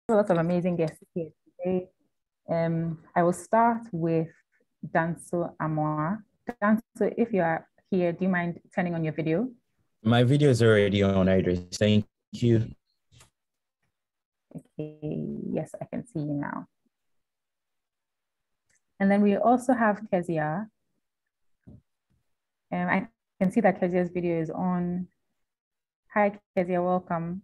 A lot of amazing guests here today. I will start with Danso Amoa. Danso, if you are here, do you mind turning on your video? My video is already on, Idris. Thank you. Okay, yes, I can see you now. And then we also have Kezia. I can see that Kezia's video is on. Hi, Kezia, welcome.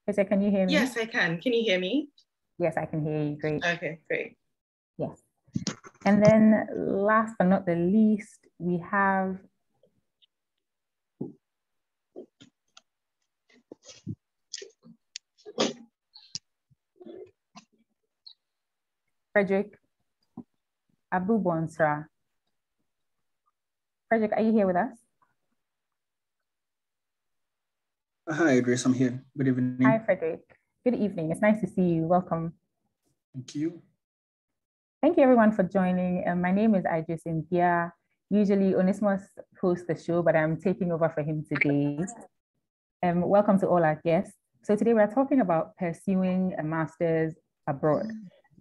Kezia, can you hear me? Yes, I can. Can you hear me? Yes, I can hear you. Great. Okay, great. Yes. And then last but not the least, we have Frederick Abu Bonsra. Frederick, are you here with us? Hi, Idris, I'm here. Good evening. Hi, Frederick. Good evening. It's nice to see you. Welcome. Thank you. Thank you, everyone, for joining. My name is Idris India. Usually, Onesmus hosts the show, but I'm taking over for him today. Welcome to all our guests. So today we're talking about pursuing a master's abroad.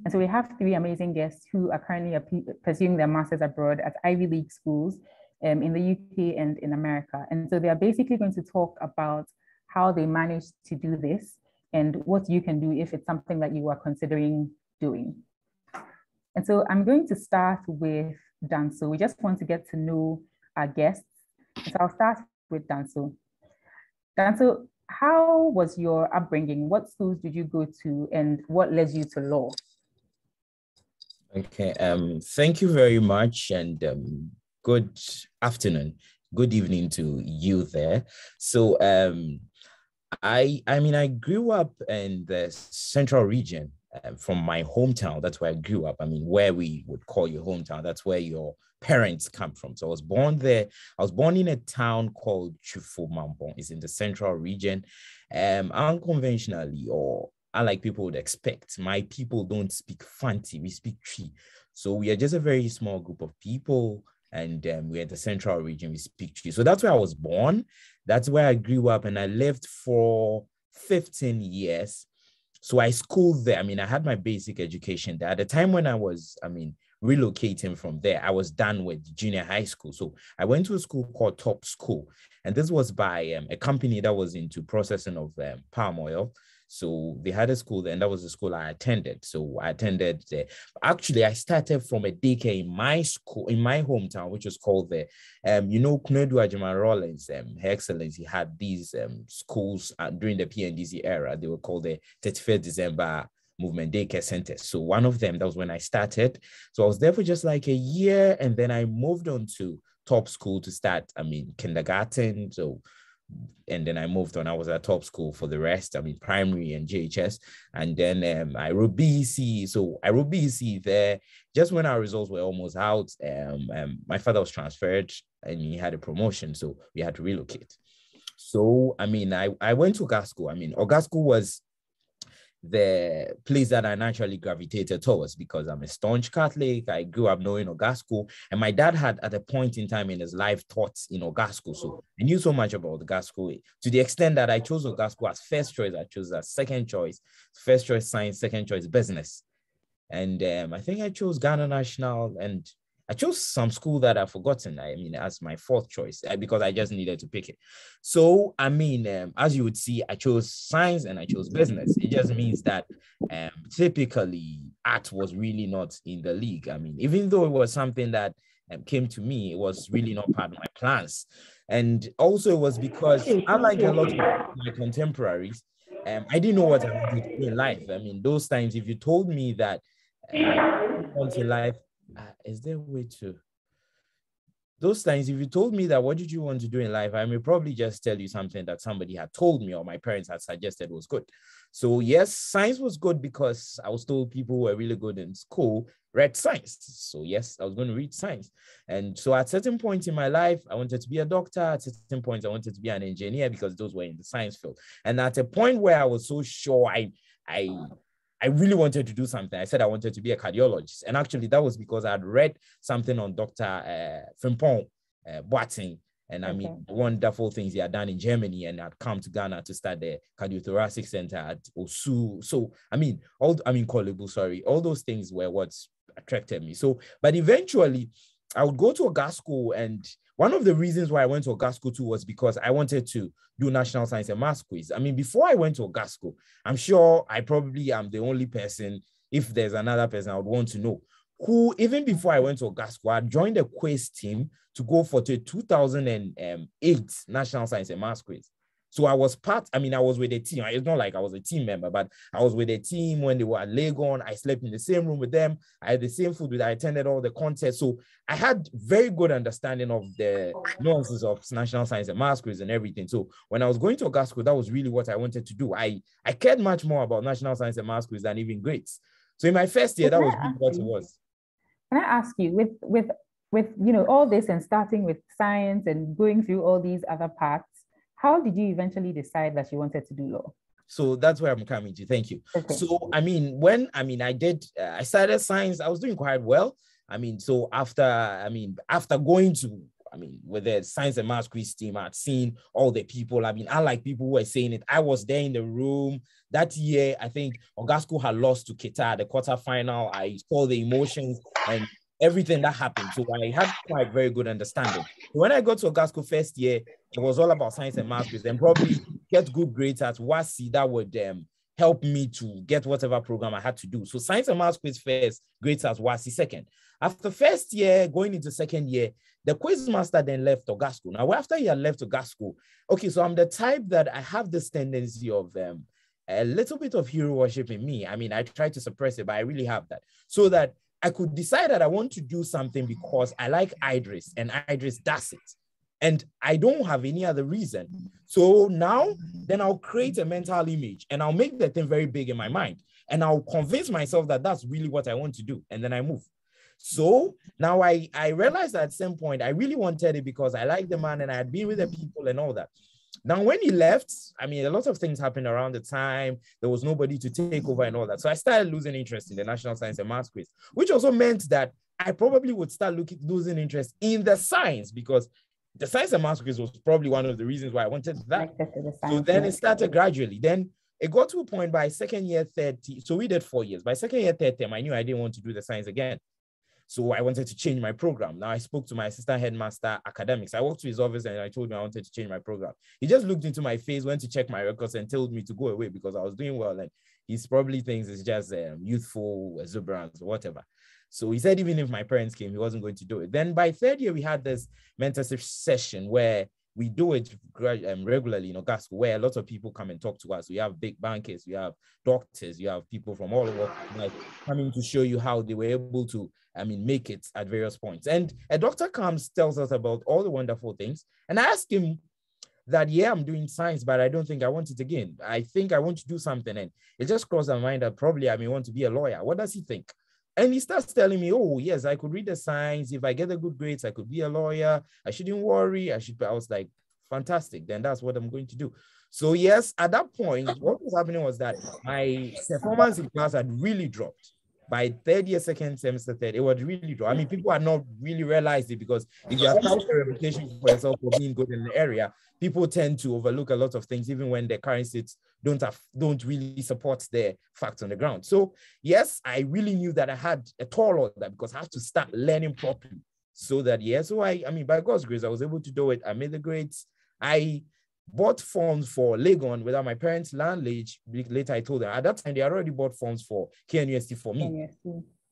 And so we have three amazing guests who are currently pursuing their master's abroad at Ivy League schools in the UK and in America. And so they are basically going to talk about how they managed to do this and what you can do if it's something that you are considering doing. And so I'm going to start with Danso. We just want to get to know our guests. So I'll start with Danso. Danso, how was your upbringing? What schools did you go to and what led you to law? Okay, thank you very much, and good afternoon, good evening to you there. So I mean, I grew up in the central region from my hometown. That's where I grew up. I mean, where we would call your hometown, that's where your parents come from. So I was born there. I was born in a town called Chufo-Mampong. It's in the central region. Unconventionally, or unlike people would expect, my people don't speak Fanti, we speak Tree. So we are just a very small group of people, and we're in the central region, we speak Tree. So that's where I was born. That's where I grew up, and I lived for 15 years. So I schooled there. I mean, I had my basic education there. At the time when I was, relocating from there, I was done with junior high school. So I went to a school called Top School. And this was by a company that was into processing of palm oil. So they had a school there, and that was the school I attended. So I attended there. Actually, I started from a daycare in my school, in my hometown, which was called the, Kunedu Ajima Rollins, Her Excellency had these schools during the PNDC era. They were called the 31st December Movement Daycare Centers. So one of them, that was when I started. So I was there for just like a year, and then I moved on to Top School to start, kindergarten. So and then I moved on. I was at Top School for the rest, primary and JHS. And then I wrote BEC. So I wrote BEC there. Just when our results were almost out, my father was transferred and he had a promotion. So we had to relocate. So, I went to Oga School. Oga School was the place that I naturally gravitated towards because I'm a staunch Catholic. I grew up knowing Oga School, and my dad had at a point in time in his life taught in Oga School. So I knew so much about Oga School to the extent that I chose Oga School as first choice. I chose as second choice, first choice science, second choice business. And I think I chose Ghana National, and I chose some school that I've forgotten, as my fourth choice because I just needed to pick it. So, as you would see, I chose science and I chose business. It just means that typically art was really not in the league. Even though it was something that came to me, it was really not part of my plans. And also it was because, unlike a lot of my contemporaries, I didn't know what I wanted to do in life. Those times, if you told me that once in life, is there a way to? Those times, if you told me that, what did you want to do in life? I may probably just tell you something that somebody had told me or my parents had suggested was good. So yes, science was good because I was told people who were really good in school read science. So yes, I was going to read science. And so at certain points in my life, I wanted to be a doctor. At certain points, I wanted to be an engineer because those were in the science field. And at a point where I was so sure I really wanted to do something, I said I wanted to be a cardiologist. And actually that was because I had read something on Dr. Frimpong Boateng And I mean, wonderful things he had done in Germany, and had come to Ghana to start the cardiothoracic center at Osu. So, Kolebu, sorry, all those things were what attracted me. So, but eventually I would go to Ogasco, and one of the reasons why I went to Ogasco too was because I wanted to do National Science and Maths quiz. I mean, before I went to Ogasco, I'm sure I probably am the only person, if there's another person I would want to know, who, even before I went to Ogasco, I joined the quiz team to go for the 2008 National Science and Maths quiz. So I was I was with a team. It's not like I was a team member, but I was with a team when they were at Legon. I slept in the same room with them. I had the same food. I attended all the contests. So I had very good understanding of the nuances of National Science and Maths quiz and everything. So when I was going to Ogasco, that was really what I wanted to do. I cared much more about National Science and Maths quiz than even grades. So in my first year, that was really what it was. Can I ask you, with all this and starting with science and going through all these other parts, how did you eventually decide that you wanted to do law? So that's where I'm coming to. Thank you. Okay. So, I started science, I was doing quite well. So after going to, with the science and maths quiz team, I'd seen all the people. Unlike people who were saying it, I was there in the room. That year, I think Ogasco had lost to Qatar, the quarterfinal. I saw the emotions and everything that happened. So I had quite very good understanding. When I got to Ogasco first year, it was all about science and maths quiz, and probably get good grades at WASI that would help me to get whatever program I had to do. So science and maths quiz first, grades at WASI second. After first year, going into second year, the quiz master then left Ogasco. Now, after he had left Ogasco, okay, so I'm the type that I have this tendency of a little bit of hero worship in me. I try to suppress it, but I really have that. So that I could decide that I want to do something because I like Idris and Idris does it. And I don't have any other reason. So now, then I'll create a mental image and I'll make the thing very big in my mind. And I'll convince myself that that's really what I want to do. And then I move. So now I realized that at some point, I really wanted it because I liked the man and I had been with the people and all that. Now, when he left, a lot of things happened around the time. There was nobody to take over and all that. So I started losing interest in the National Science and Maths quiz, which also meant that I probably would start losing interest in the science, because the science and maths quiz was probably one of the reasons why I wanted that. So then it started gradually. Then it got to a point by second year, third. So we did 4 years. By second year, third term, I knew I didn't want to do the science again. So I wanted to change my program. Now I spoke to my assistant headmaster academics. I walked to his office and I told him I wanted to change my program. He just looked into my face, went to check my records and told me to go away because I was doing well. And he probably thinks it's just youthful exuberance or whatever. So he said, even if my parents came, he wasn't going to do it. Then by third year, we had this mentorship session where we do it regularly in Ogasco, where a lot of people come and talk to us. We have big bankers, we have doctors, you have people from all over coming to show you how they were able to make it at various points. And a doctor comes, tells us about all the wonderful things. And I asked him that, yeah, I'm doing science, but I don't think I want it again. I think I want to do something. And it just crossed my mind that probably I may want to be a lawyer. What does he think? And he starts telling me, oh, yes, I could read the science. If I get the good grades, I could be a lawyer. I shouldn't worry. I was like, fantastic. Then that's what I'm going to do. So yes, at that point, what was happening was that my performance in class had really dropped. By third year, second semester, third, it was really dropped. People had not really realized it, because if you have a reputation for yourself for being good in the area, people tend to overlook a lot of things, even when the current states don't really support their facts on the ground. So yes, I really knew that I had a tall order because I had to start learning properly. So that, yeah, so I mean, by God's grace, I was able to do it. I made the grades. I bought forms for Legon without my parents' landlady. Later, I told them at that time they already bought forms for KNUST for me.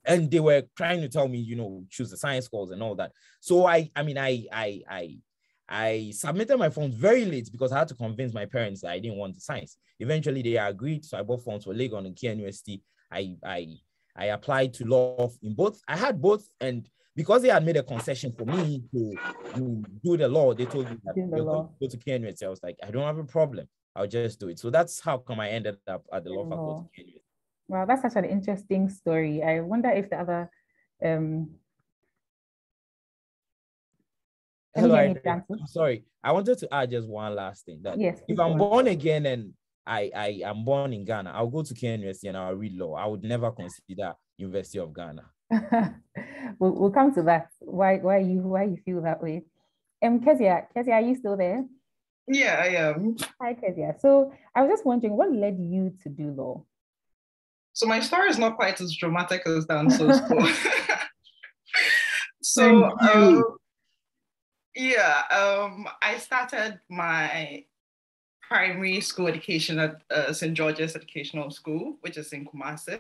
And they were trying to tell me, you know, choose the science course and all that. So I submitted my forms very late because I had to convince my parents that I didn't want the science. Eventually, they agreed. So I bought forms for Legon and KNUST. I applied to law in both. I had both, and because they had made a concession for me to do the law, they told me that you're going to go to KNUST. I was like, I don't have a problem. I'll just do it. So that's how come I ended up at the law faculty. Wow, that's such an interesting story. I wonder if the other Hello, I'm sorry. I wanted to add just one last thing. That yes, if I'm born again and I am born in Ghana, I'll go to KNUST and I'll read law. I would never consider University of Ghana. We'll come to that. Why you feel that way? Kezia, are you still there? Yeah, I am. Hi, Kezia. So I was just wondering, what led you to do law? So my story is not quite as dramatic as that, so I started my primary school education at St. George's Educational School, which is in Kumasi.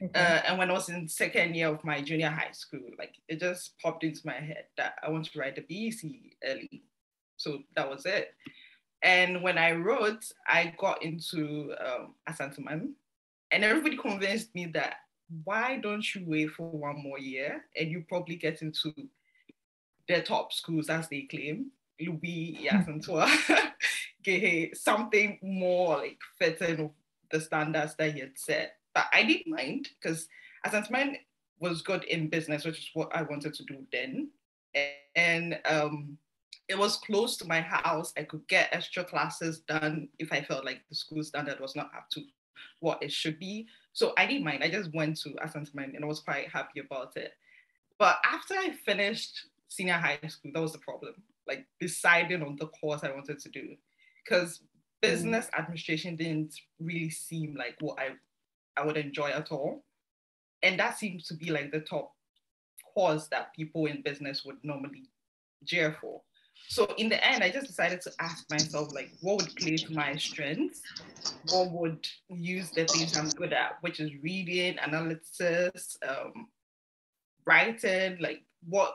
Okay. And when I was in second year of my junior high school, like it just popped into my head that I want to write the BEC early. So that was it. And when I wrote, I got into Asanteman, and everybody convinced me that why don't you wait for one more year and you probably get into the top schools as they claim, Louis, Yasantua, something more like fitting of the standards that he had set. But I didn't mind because Asanteman was good in business, which is what I wanted to do then. And it was close to my house. I could get extra classes done if I felt like the school standard was not up to what it should be. So I didn't mind. I just went to Asanteman and I was quite happy about it. But after I finished senior high school, that was the problem. Like deciding on the course I wanted to do. Because business administration didn't really seem like what I would enjoy at all. And that seems to be like the top course that people in business would normally jeer for. So in the end, I just decided to ask myself, like, what would play to my strengths? What would use the things I'm good at, which is reading, analysis, writing, like what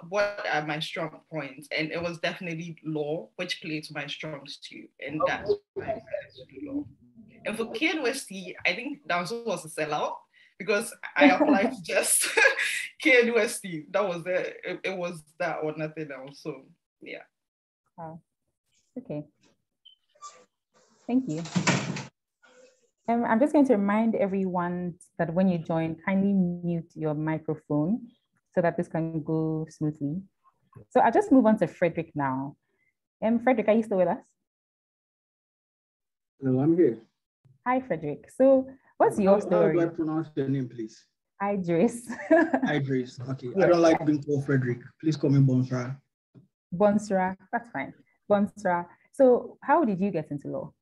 are my strong points? And it was definitely law, which played to my strengths too. And that's why I decided to do law. And for KNUST, I think that was a sellout because I applied to just KNUST. That was it. It was that or nothing else. So yeah. Wow. Okay. Thank you. I'm just going to remind everyone that when you join, kindly mute your microphone so that this can go smoothly. So I'll just move on to Frederick now. Frederick, are you still with us? Hello, I'm here. Hi, Frederick. So what's your story? How do I pronounce your name, please? Idris. Idris, okay. Yes. I don't like being called Frederick. Please call me Bonsra. Bonsra, that's fine. Bonsra. So how did you get into law?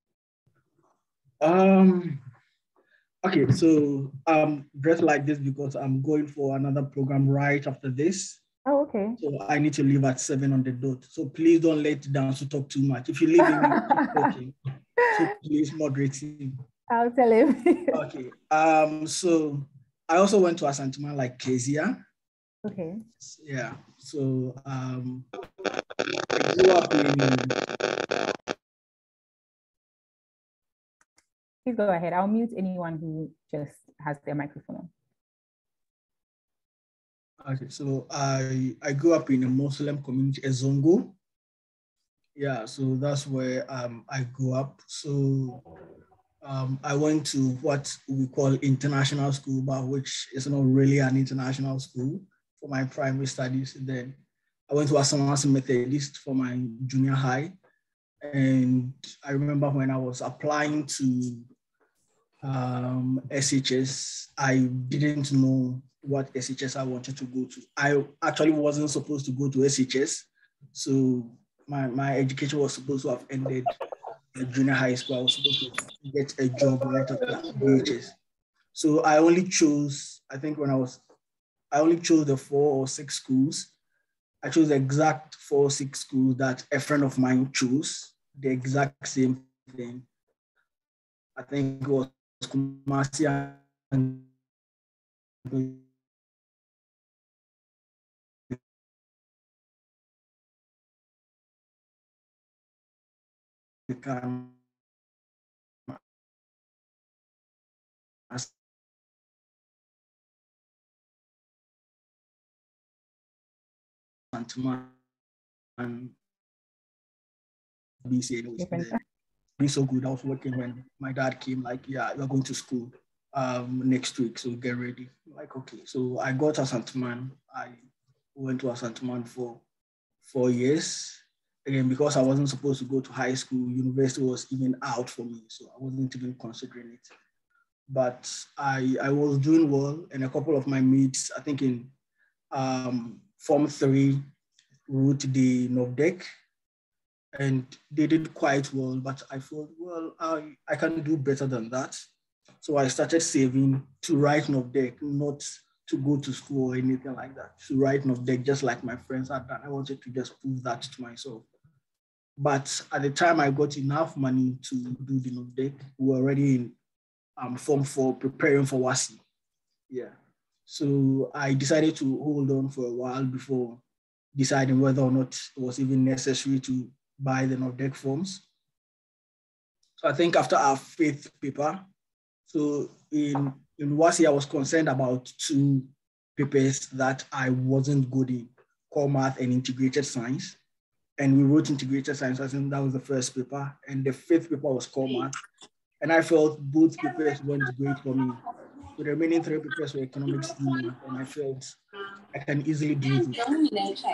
Okay, so I'm dressed like this because I'm going for another program right after this. Oh, okay. So I need to leave at 7 on the dot. So please don't let down to talk too much. If you leave me, keep talking. So please moderate him. I'll tell him. Okay. So I also went to Asanteman like Kezia. Okay. Yeah. So I grew up in. Please go ahead. I'll mute anyone who just has their microphone on. Okay. So I grew up in a Muslim community, Ezongo. Yeah. So that's where I grew up. So I went to what we call international school, but which is not really an international school for my primary studies. Then I went to Asamasi Methodist for my junior high. And I remember when I was applying to SHS, I didn't know what SHS I wanted to go to. I actually wasn't supposed to go to SHS. So my education was supposed to have ended at junior high school. I was supposed to get a job right after BHS. So I only chose, I think I only chose the 4 or 6 schools. I chose the exact 4 or 6 schools that a friend of mine chose, the exact same thing. I think it was Kumasi and and BC. Being so good, I was working when my dad came, like, yeah, you're going to school next week, so get ready. Like, okay. So I got Asanteman. I went to Asanteman for 4 years. Again, because I wasn't supposed to go to high school, university was even out for me, so I wasn't even considering it. But I was doing well, and a couple of my mates, I think in Form 3, wrote the NOVDEC. and they did quite well, but I thought, well, I can do better than that. So I started saving to write NOVDEC, not to go to school or anything like that. To write NOVDEC just like my friends had done. I wanted to just prove that to myself. But at the time I got enough money to do the NOVDEC, we were already in Form 4 preparing for WASI. Yeah. So I decided to hold on for a while before deciding whether or not it was even necessary to buy the NOVDEC forms. So I think after our 5th paper, so in WASI, I was concerned about 2 papers that I wasn't good in, core math and integrated science. And we wrote integrated science. I think that was the first paper. And the 5th paper was core math. And I felt both papers went great for me. So the remaining 3 papers were economics, and I felt I can easily do this.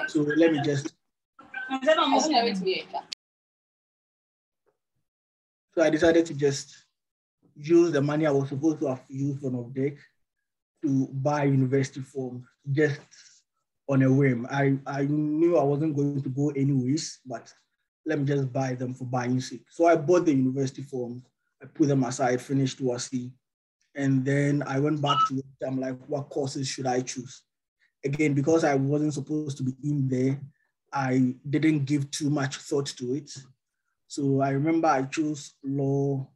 So let me just. So I decided to just use the money I was supposed to have used on NOVDEC to buy university forms just on a whim. I knew I wasn't going to go anyways, but let me just buy them for buying sake. So I bought the university forms, I put them aside, finished WASI, and then I went back to it. I'm like, what courses should I choose? Again, because I wasn't supposed to be in there, I didn't give too much thought to it. So I remember I chose law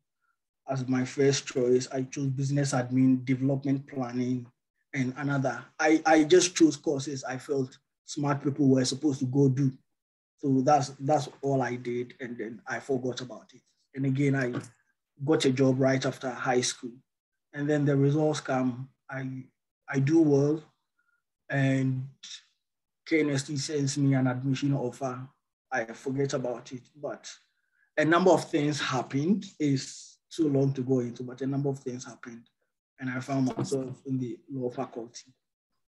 as my first choice. I chose business admin, development planning, and another. I just chose courses I felt smart people were supposed to go do. So that's all I did, and then I forgot about it. And again, I got a job right after high school. And then the results come, I do well, and KNST sends me an admission offer. I forget about it, but a number of things happened. It's too long to go into, but a number of things happened, and I found myself in the law faculty.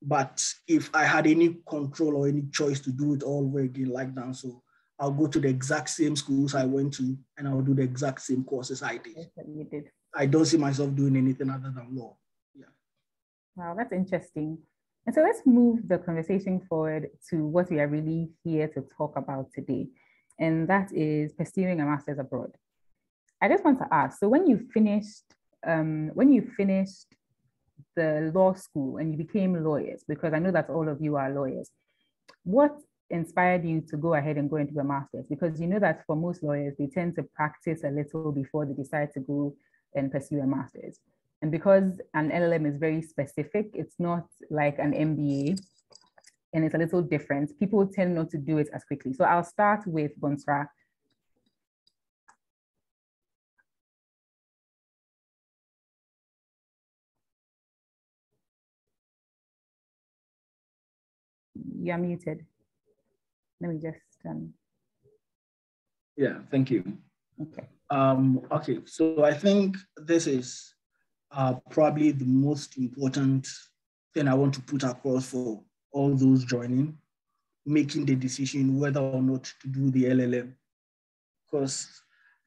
But if I had any control or any choice to do it all over again like that, so I'll go to the exact same schools I went to, and I'll do the exact same courses I did. Yes, you did. I don't see myself doing anything other than law. Yeah. Wow, that's interesting. And so let's move the conversation forward to what we are really here to talk about today, and that is pursuing a master's abroad. I just want to ask, so when you finished the law school and you became lawyers, because I know that all of you are lawyers, what inspired you to go ahead and go into a master's? Because you know that for most lawyers, they tend to practice a little before they decide to go and pursue a master's. And because an LLM is very specific, it's not like an MBA, and it's a little different, people tend not to do it as quickly. So I'll start with Bonsra. You're muted. Let me just. Yeah, thank you. Okay. Okay, so I think this is probably the most important thing I want to put across for all those joining, making the decision whether or not to do the LLM. Because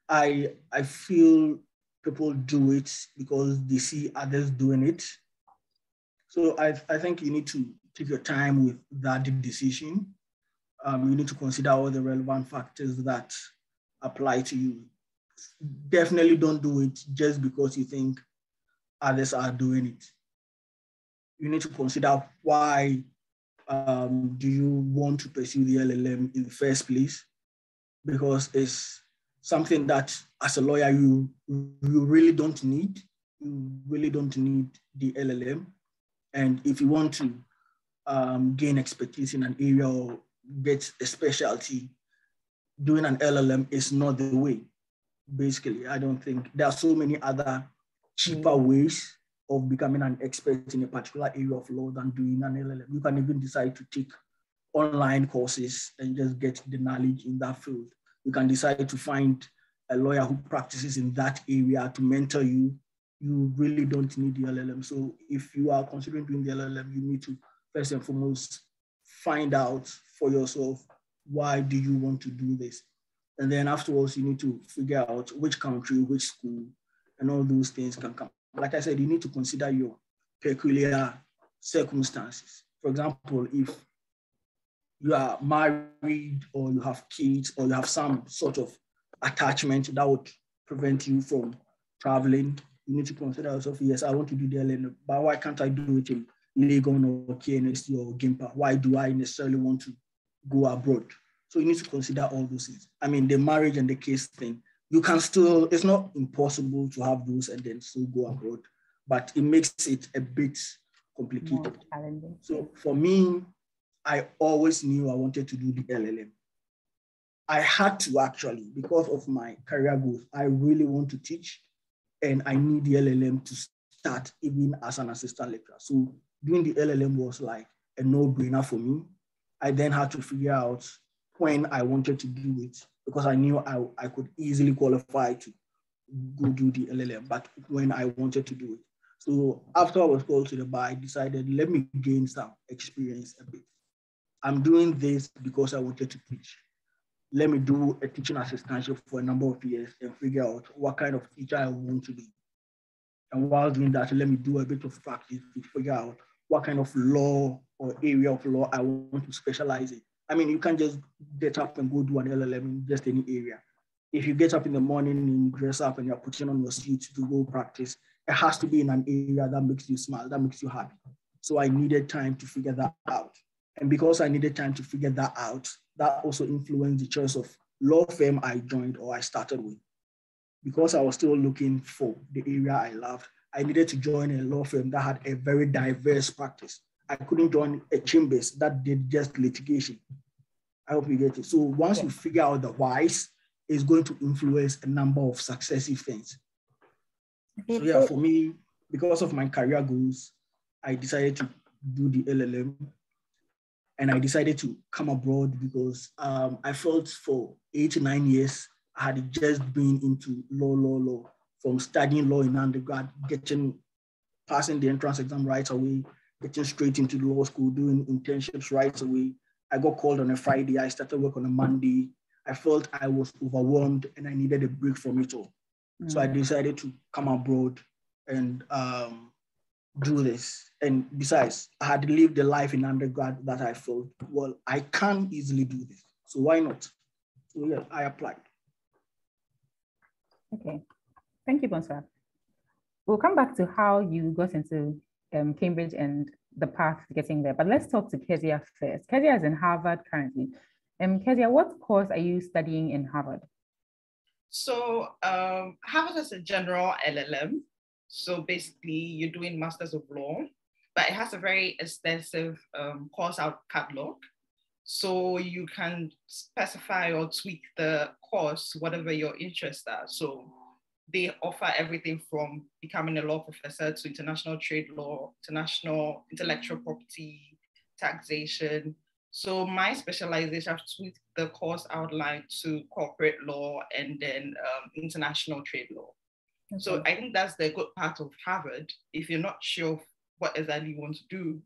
I feel people do it because they see others doing it. So I think you need to take your time with that decision. You need to consider all the relevant factors that apply to you. Definitely don't do it just because you think others are doing it. You need to consider why do you want to pursue the LLM in the first place? Because it's something that as a lawyer, you really don't need. You really don't need the LLM. And if you want to gain expertise in an area or get a specialty, doing an LLM is not the way. Basically, I don't think there are so many other cheaper ways of becoming an expert in a particular area of law than doing an LLM. You can even decide to take online courses and just get the knowledge in that field. You can decide to find a lawyer who practices in that area to mentor you. You really don't need the LLM. So if you are considering doing the LLM, you need to first and foremost find out for yourself, why do you want to do this? And then afterwards, you need to figure out which country, which school, and all those things can come. Like I said, you need to consider your peculiar circumstances. For example, if you are married or you have kids or you have some sort of attachment that would prevent you from traveling, you need to consider yourself, yes, I want to do the LLM, but why can't I do it in Legon or KNST or Gimpa? Why do I necessarily want to go abroad? So you need to consider all those things. I mean, the marriage and the case thing, you can still, it's not impossible to have those and then still go abroad, but it makes it a bit complicated. So for me, I always knew I wanted to do the LLM. I had to actually, because of my career goals, I really want to teach and I need the LLM to start even as an assistant lecturer. So doing the LLM was like a no-brainer for me. I then had to figure out when I wanted to do it because I knew I could easily qualify to go do the LLM, but when I wanted to do it. So after I was called to the bar, I decided, let me gain some experience a bit. I'm doing this because I wanted to teach. Let me do a teaching assistantship for a number of years and figure out what kind of teacher I want to be. And while doing that, let me do a bit of practice to figure out what kind of law or area of law I want to specialize in. I mean, you can't just get up and go do an LLM in just any area. If you get up in the morning and you dress up and you're putting on your suit to go practice, it has to be in an area that makes you smile, that makes you happy. So I needed time to figure that out. And because I needed time to figure that out, that also influenced the choice of law firm I joined or I started with. Because I was still looking for the area I loved, I needed to join a law firm that had a very diverse practice. I couldn't join a chambers that did just litigation. I hope you get it. So once you figure out the whys, it's going to influence a number of successive things. So yeah, for me, because of my career goals, I decided to do the LLM. And I decided to come abroad because I felt for 8 to 9 years, I had just been into law, from studying law in undergrad, passing the entrance exam right away, getting straight into law school, doing internships right away. I got called on a Friday. I started work on a Monday. I felt I was overwhelmed and I needed a break from it all. So I decided to come abroad and do this. And besides, I had lived a life in undergrad that I felt, well, I can easily do this. So why not? So yeah, I applied. Okay, thank you, Bonsoir. We'll come back to how you got into Cambridge and the path to getting there, but let's talk to Kezia first. Kezia is in Harvard currently. Kezia, what course are you studying in Harvard? So Harvard is a general LLM. So basically you're doing Masters of Law, but it has a very extensive course out catalog. So you can specify or tweak the course, whatever your interests are. So they offer everything from becoming a law professor to international trade law, international intellectual property, taxation. So my specialization, I've tweaked the course outline to corporate law and then international trade law. Okay. So I think that's the good part of Harvard. If you're not sure what exactly you want to do,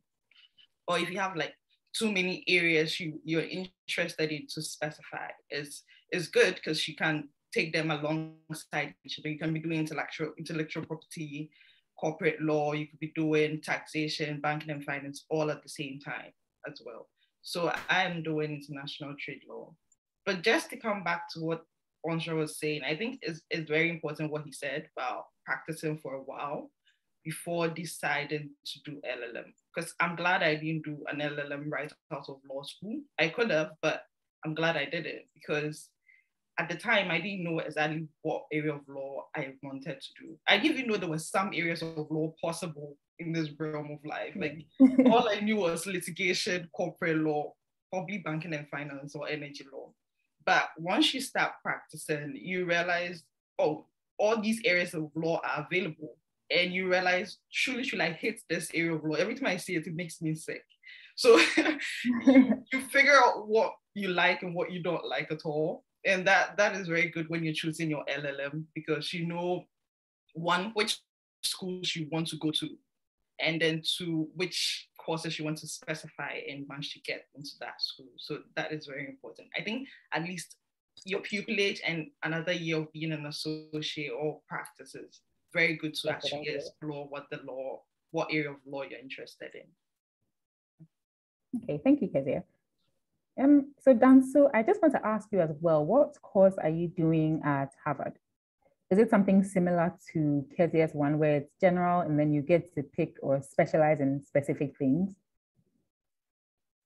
or if you have like too many areas you're interested in to specify, is good because you can take them alongside each other. You can be doing intellectual property, corporate law, you could be doing taxation, banking and finance all at the same time as well. So I'm doing international trade law. But just to come back to what Bonsoir was saying, I think it's very important what he said about practicing for a while before deciding to do LLM. Because I'm glad I didn't do an LLM right out of law school. I could have, but I'm glad I did it because at the time, I didn't know exactly what area of law I wanted to do. I didn't even know there were some areas of law possible in this realm of life. Like all I knew was litigation, corporate law, probably banking and finance or energy law. But once you start practicing, you realize, oh, all these areas of law are available. And you realize, truly, should I hit this area of law? Every time I see it, it makes me sick. So you figure out what you like and what you don't like at all. And that is very good when you're choosing your LLM because you know, one, which schools you want to go to, and then two, which courses you want to specify and manage to get into that school. So that is very important. I think at least your pupillage and another year of being an associate or practices, very good to actually explore what area of law you're interested in. Okay, thank you, Kezia. So Danso, I just want to ask you as well, what course are you doing at Harvard? Is it something similar to Kezia's one where it's general and then you get to pick or specialize in specific things?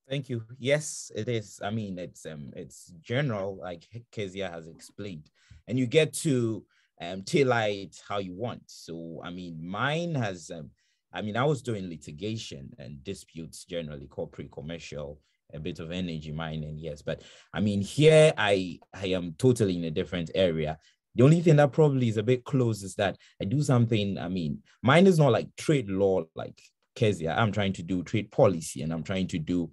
Thank you. Yes, it is. I mean, it's general, like Kezia has explained, and you get to tailor it how you want. So, I mean, mine has, I mean, I was doing litigation and disputes generally, corporate, commercial, a bit of energy mining, yes. But I mean, here I am totally in a different area. The only thing that probably is a bit close is that I do something, I mean, mine is not like trade law, like Kezia. I'm trying to do trade policy and I'm trying to do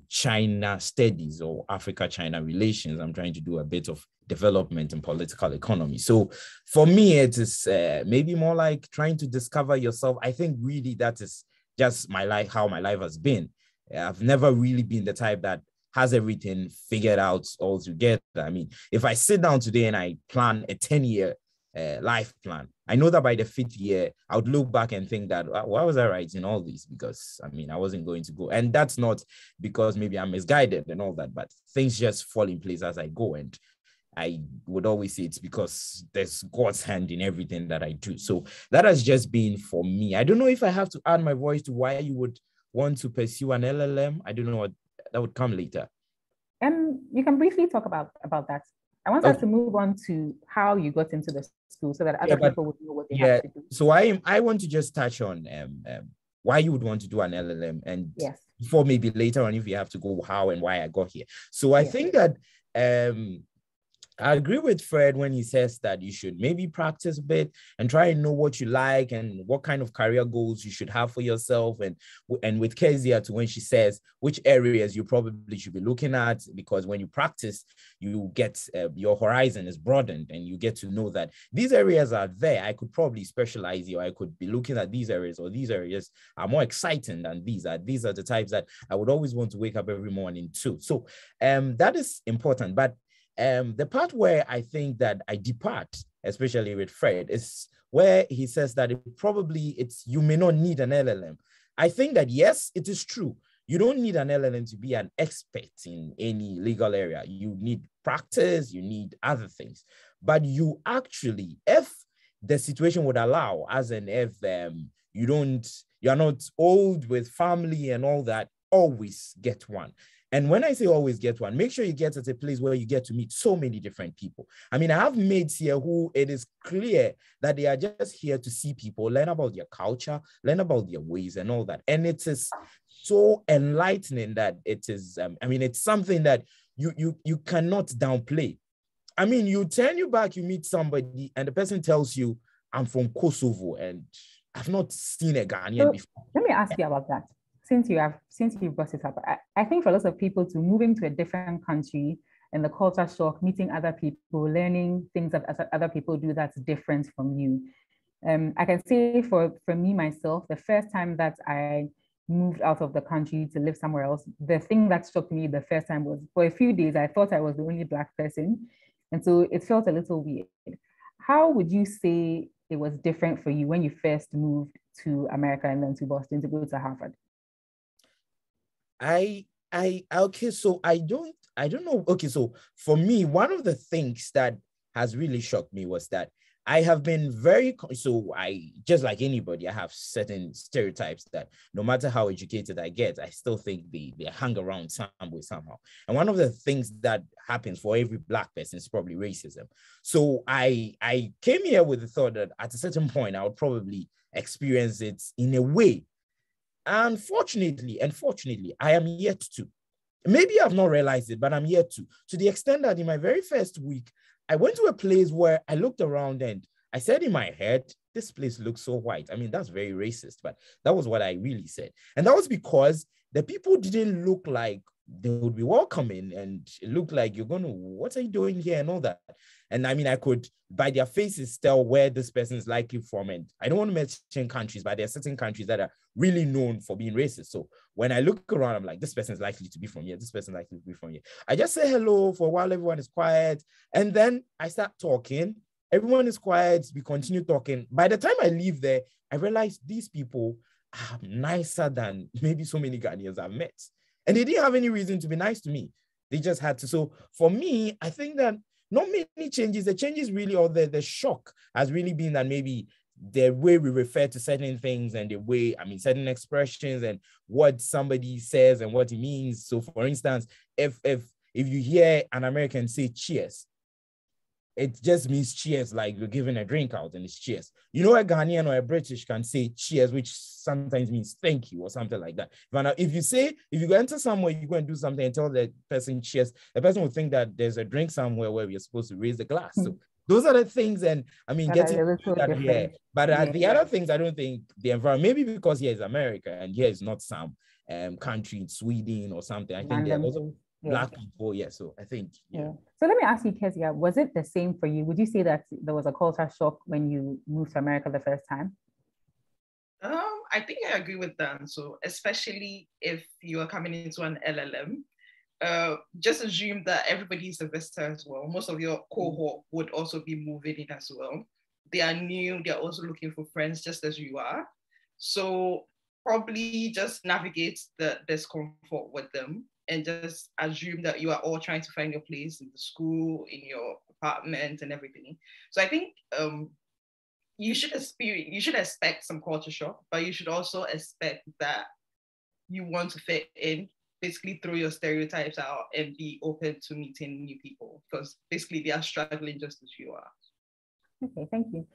China studies or Africa-China relations. I'm trying to do a bit of development and political economy. So for me, it is maybe more like trying to discover yourself. I think really that is just my life, how my life has been. I've never really been the type that has everything figured out all together. I mean, if I sit down today and I plan a 10-year life plan, I know that by the 5th year, I would look back and think that, why was I writing all these? Because, I mean, I wasn't going to go. And that's not because maybe I'm misguided and all that, but things just fall in place as I go. And I would always say it's because there's God's hand in everything that I do. So that has just been for me. I don't know if I have to add my voice to why you would want to pursue an LLM. I don't know what that would come later. You can briefly talk about that. I want us to move on to how you got into the school so that other people would know what they have to do. So I want to just touch on why you would want to do an LLM, and before maybe later on if you have to go how and why I got here. So I think that I agree with Fred when he says that you should maybe practice a bit and try and know what you like and what kind of career goals you should have for yourself. And with Kezia to when she says which areas you probably should be looking at, because when you practice, you get your horizon is broadened and you get to know that these areas are there. I could probably specialize here. I could be looking at these areas, or these areas are more exciting than these are. These are the types that I would always want to wake up every morning to. So that is important. But the part where I think that I depart, especially with Fred, is where he says that you may not need an LLM. I think that, yes, it is true. You don't need an LLM to be an expert in any legal area. You need practice, you need other things. But you actually, if the situation would allow, as in if you're not old with family and all that, always get one. And when I say always get one, make sure you get at a place where you get to meet so many different people. I mean, I have mates here who it is clear that they are just here to see people, learn about their culture, learn about their ways and all that. And it is so enlightening that it is, it's something that you cannot downplay. I mean, you turn your back, you meet somebody and the person tells you, I'm from Kosovo and I've not seen a Ghanaian before. Let me ask you about that. Since you brought it up, I think for lots of people to moving to a different country and the culture shock, meeting other people, learning things that other people do that's different from you. I can say for me, myself, the first time that I moved out of the country to live somewhere else, the thing that shocked me the first time was for a few days, I thought I was the only Black person. And so it felt a little weird. How would you say it was different for you when you first moved to America and then to Boston to go to Harvard? Okay, so I don't know. Okay, so for me, one of the things that has really shocked me was that I have been I just like anybody, I have certain stereotypes that no matter how educated I get, I still think they hang around some way, somehow. And one of the things that happens for every Black person is probably racism. So I came here with the thought that at a certain point, I would probably experience it in a way. Unfortunately, I am yet to. Maybe I've not realized it, but I'm yet to the extent that in my very first week, I went to a place where I looked around and I said in my head, this place looks so white. I mean, that's very racist, but that was what I really said. And that was because the people didn't look like they would be welcoming, and it looked like what are you doing here and all that. And I mean, I could, by their faces, tell where this person is likely from. And I don't want to mention countries, but there are certain countries that are really known for being racist. So when I look around, I'm like, this person is likely to be from here. This person is likely to be from here. I just say hello for a while. Everyone is quiet. And then I start talking. Everyone is quiet. We continue talking. By the time I leave there, I realize these people are nicer than maybe so many Ghanaians I've met. And they didn't have any reason to be nice to me. They just had to. So for me, I think that not many changes. The changes really, or the shock has really been that maybe the way we refer to certain things and the way, certain expressions and what somebody says and what it means. So for instance, if you hear an American say cheers, it just means cheers, like you're giving a drink out and it's cheers. You know, a Ghanaian or a British can say cheers, which sometimes means thank you or something like that. If you go enter somewhere, you go and do something and tell the person cheers, the person will think that there's a drink somewhere where we're supposed to raise the glass. So those are the things, and getting that here. But the other things, I don't think the environment, maybe because here is America and here is not some country in Sweden or something. I think there are lots of Black people, so I think, So let me ask you, Kezia, was it the same for you? Would you say that there was a culture shock when you moved to America the first time? I think I agree with Dan. So especially if you are coming into an LLM, just assume that everybody is a visitor as well. Most of your cohort would also be moving in as well. They are new, they're also looking for friends just as you are. So probably just navigate the discomfort with them and just assume that you are all trying to find your place in the school, in your apartment and everything. So I think you should expect some culture shock, but you should also expect that you want to fit in, basically throw your stereotypes out and be open to meeting new people, because basically they are struggling just as you are. Okay, thank you.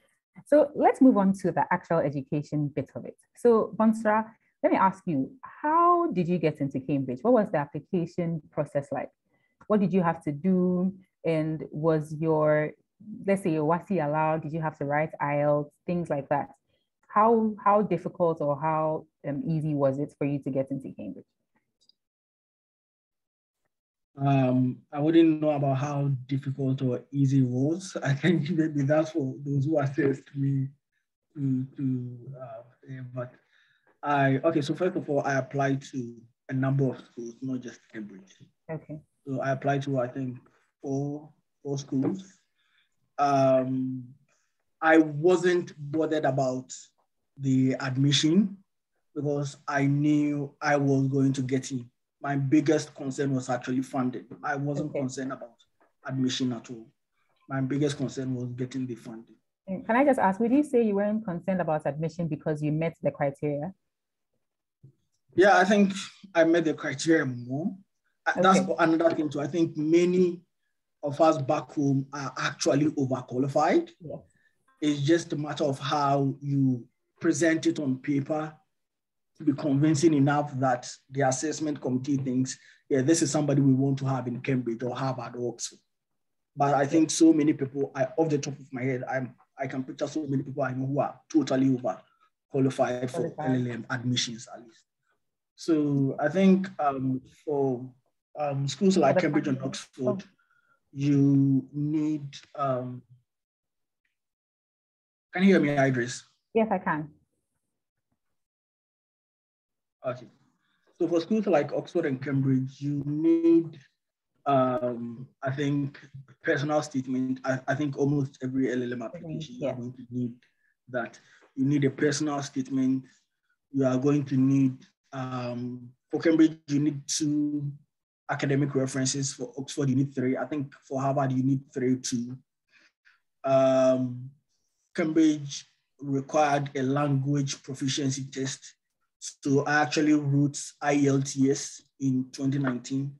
So let's move on to the actual education bit of it. So Bonsra, let me ask you, how did you get into Cambridge? What was the application process like? What did you have to do? And was your, let's say your WASI allowed? Did you have to write IELTS, things like that? How difficult or how easy was it for you to get into Cambridge? I wouldn't know about how difficult or easy it was. I think maybe that's for those who assessed me but so first of all, I applied to a number of schools, not just Cambridge. Okay. So I applied to, I think, four schools. I wasn't bothered about the admission because I knew I was going to get in. My biggest concern was actually funding. I wasn't concerned about admission at all. My biggest concern was getting the funding. Can I just ask, would you say you weren't concerned about admission because you met the criteria? Yeah, I think I met the criteria more. That's another thing too. I think many of us back home are actually overqualified. Yeah. It's just a matter of how you present it on paper to be convincing enough that the assessment committee thinks, yeah, this is somebody we want to have in Cambridge or Harvard or Oxford. But I think so many people, off the top of my head, I can picture so many people I know who are totally overqualified for LLM admissions at least. So I think for schools like Cambridge and Oxford, you need, can you hear me, Idris? Yes, I can. Okay. So for schools like Oxford and Cambridge, you need, I think, personal statement. I think almost every LLM application, you are going to need that. You need a personal statement. You are going to need, for Cambridge, you need 2 academic references. For Oxford, you need 3. I think for Harvard, you need 3 too. Cambridge required a language proficiency test. So I actually wrote IELTS in 2019.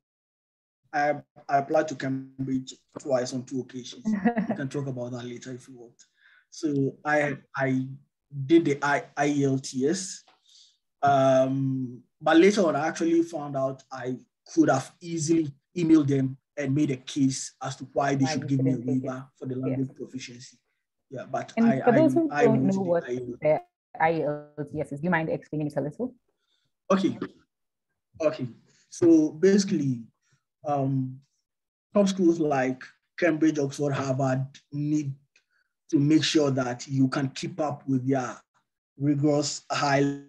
I applied to Cambridge twice on 2 occasions. We can talk about that later if you want. So I did the IELTS. But later on, I actually found out I could have easily emailed them and made a case as to why they should give me a waiver for the language proficiency. Yeah, but for those who don't know what the IELTS is, do you mind explaining it a little? Okay. So basically, top schools like Cambridge, Oxford, Harvard need to make sure that you can keep up with their rigorous high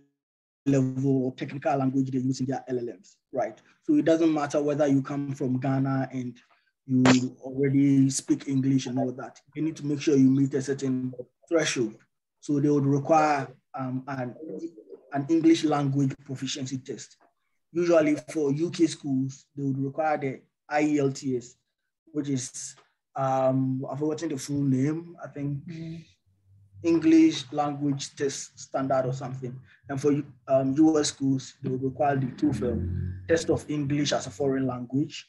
level technical language they use in their LLMs, right? So it doesn't matter whether you come from Ghana and you already speak English and all that. You need to make sure you meet a certain threshold. So they would require an English language proficiency test. usually for UK schools, they would require the IELTS, which is, I've forgotten the full name, I think English Language Test Standard or something. And for US schools, they would require the TOEFL, Test of English as a Foreign Language.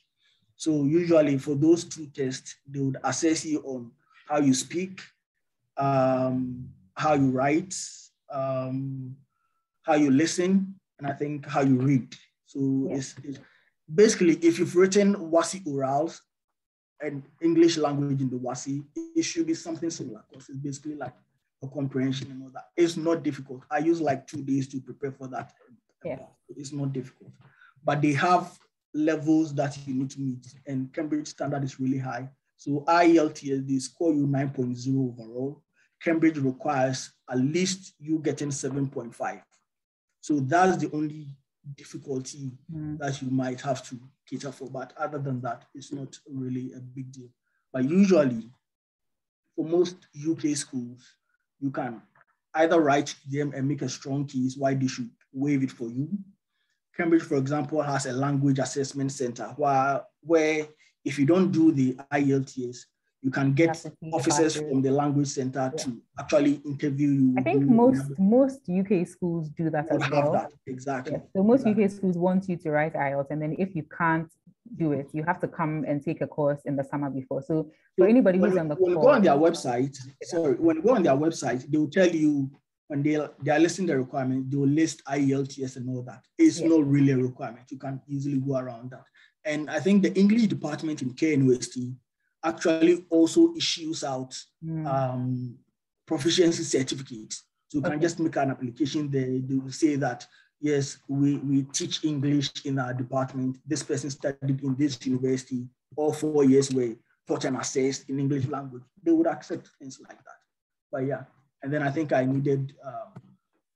So usually for those two tests, they would assess you on how you speak, how you write, how you listen, and I think how you read. So it's basically, if you've written WASI orals and English language in the WASI, it should be something similar, because it's basically like a comprehension and all that. It's not difficult. I use like 2 days to prepare for that. It's not difficult. But they have levels that you need to meet, and Cambridge standard is really high. So IELTS, they score you 9.0 overall. Cambridge requires at least you getting 7.5. So that's the only difficulty that you might have to cater for. But other than that, it's not really a big deal. But usually, for most UK schools, you can either write to them and make a strong case why they should waive it for you. Cambridge, for example, has a language assessment center where if you don't do the IELTS, you can get officers from the language center to actually interview you. I think most UK schools do that as well. That. Exactly. Yes. So most UK schools want you to write IELTS, and then if you can't do it, you have to come and take a course in the summer before. So for anybody who's on the when you go on their website, when you go on their website, they will tell you when they are listing the requirement, they will list IELTS and all that. It's not really a requirement. You can easily go around that. And I think the English department in KNUST actually also issues out proficiency certificates. So you can just make an application there. They will say that, yes, we teach English in our department. This person studied in this university. All 4 years were taught and assessed in English language. They would accept things like that. But yeah, and then I think I needed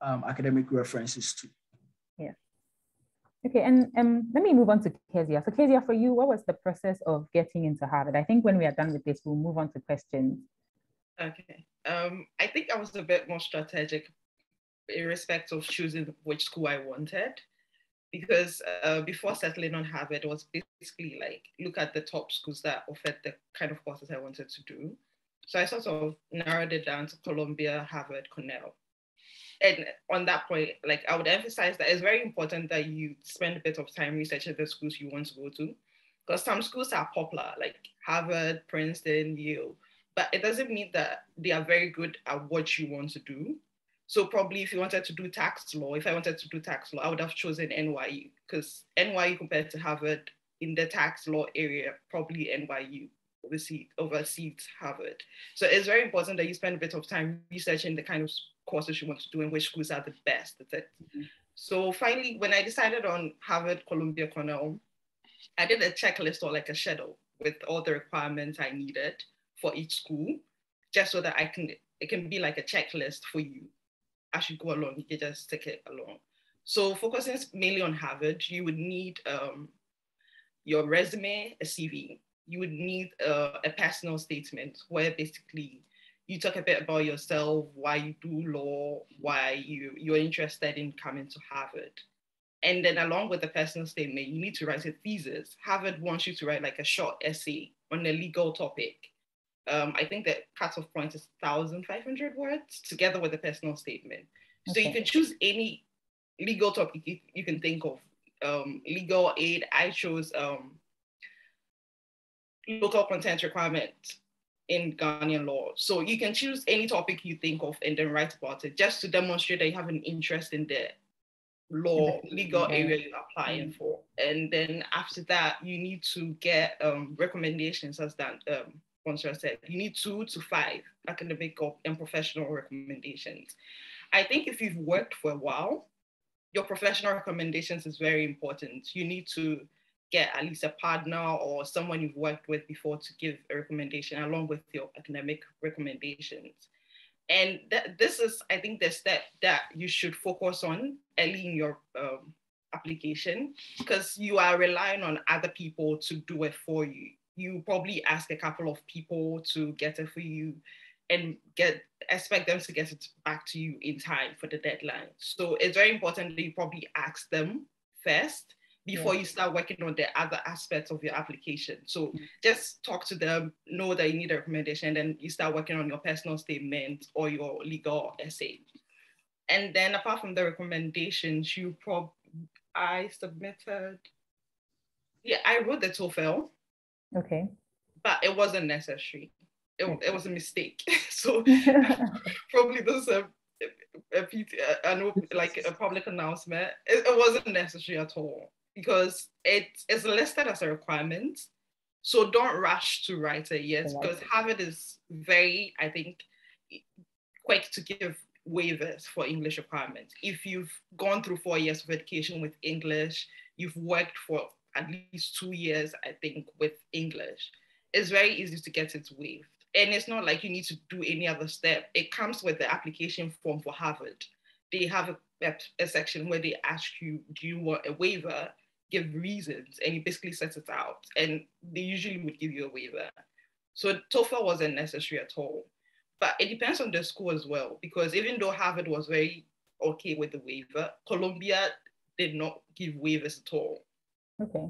academic references too. Yeah. Okay, and let me move on to Kezia. So Kezia, for you, what was the process of getting into Harvard? I think when we are done with this, we'll move on to questions. Okay. I think I was a bit more strategic in respect of choosing which school I wanted, because before settling on Harvard, it was basically like, look at the top schools that offered the kind of courses I wanted to do. So I sort of narrowed it down to Columbia, Harvard, Cornell. And on that point, like, I would emphasize that it's very important that you spend a bit of time researching the schools you want to go to, because some schools are popular, like Harvard, Princeton, Yale, but it doesn't mean that they are very good at what you want to do. So probably if you wanted to do tax law, if I wanted to do tax law, I would have chosen NYU, because NYU compared to Harvard in the tax law area, probably NYU oversees Harvard. So it's very important that you spend a bit of time researching the kind of courses you want to do and which schools are the best at it. So finally, when I decided on Harvard, Columbia, Cornell, I did a checklist or like a schedule with all the requirements I needed for each school, just so that it can be like a checklist for you. As you go along, you can just take it along. So focusing mainly on Harvard, you would need your resume, a CV. You would need a personal statement where basically you talk a bit about yourself, why you do law, why you're interested in coming to Harvard. And then along with the personal statement, you need to write a thesis. Harvard wants you to write like a short essay on a legal topic. I think the cutoff point is 1,500 words together with a personal statement. So you can choose any legal topic you can think of. Legal aid, I chose local content requirement in Ghanaian law. So you can choose any topic you think of and then write about it, just to demonstrate that you have an interest in the legal area you're applying for. And then after that, you need to get recommendations, as that sponsor said. You need 2 to 5 academic and professional recommendations. I think if you've worked for a while, your professional recommendations is very important. You need to get at least a partner or someone you've worked with before to give a recommendation along with your academic recommendations. And this is, I think, the step that you should focus on early in your application, because you are relying on other people to do it for you. You probably ask a couple of people to get it for you and expect them to get it back to you in time for the deadline. So it's very important that you probably ask them first before you start working on the other aspects of your application. So just talk to them, know that you need a recommendation, and then you start working on your personal statement or your legal essay. And then apart from the recommendations, I submitted, I wrote the TOEFL. Okay. But it wasn't necessary. It was a mistake. So probably this is like a public announcement. It wasn't necessary at all because it's listed as a requirement. So don't rush to write a yes, because Harvard is very, I think, quick to give waivers for English requirements. If you've gone through 4 years of education with English, you've worked for at least 2 years, I think, with English, it's very easy to get it waived. And it's not like you need to do any other step. It comes with the application form for Harvard. They have a section where they ask you, do you want a waiver? Give reasons, and you basically set it out. And they usually would give you a waiver. So TOEFL wasn't necessary at all. But it depends on the school as well, because even though Harvard was very okay with the waiver, Columbia did not give waivers at all. Okay.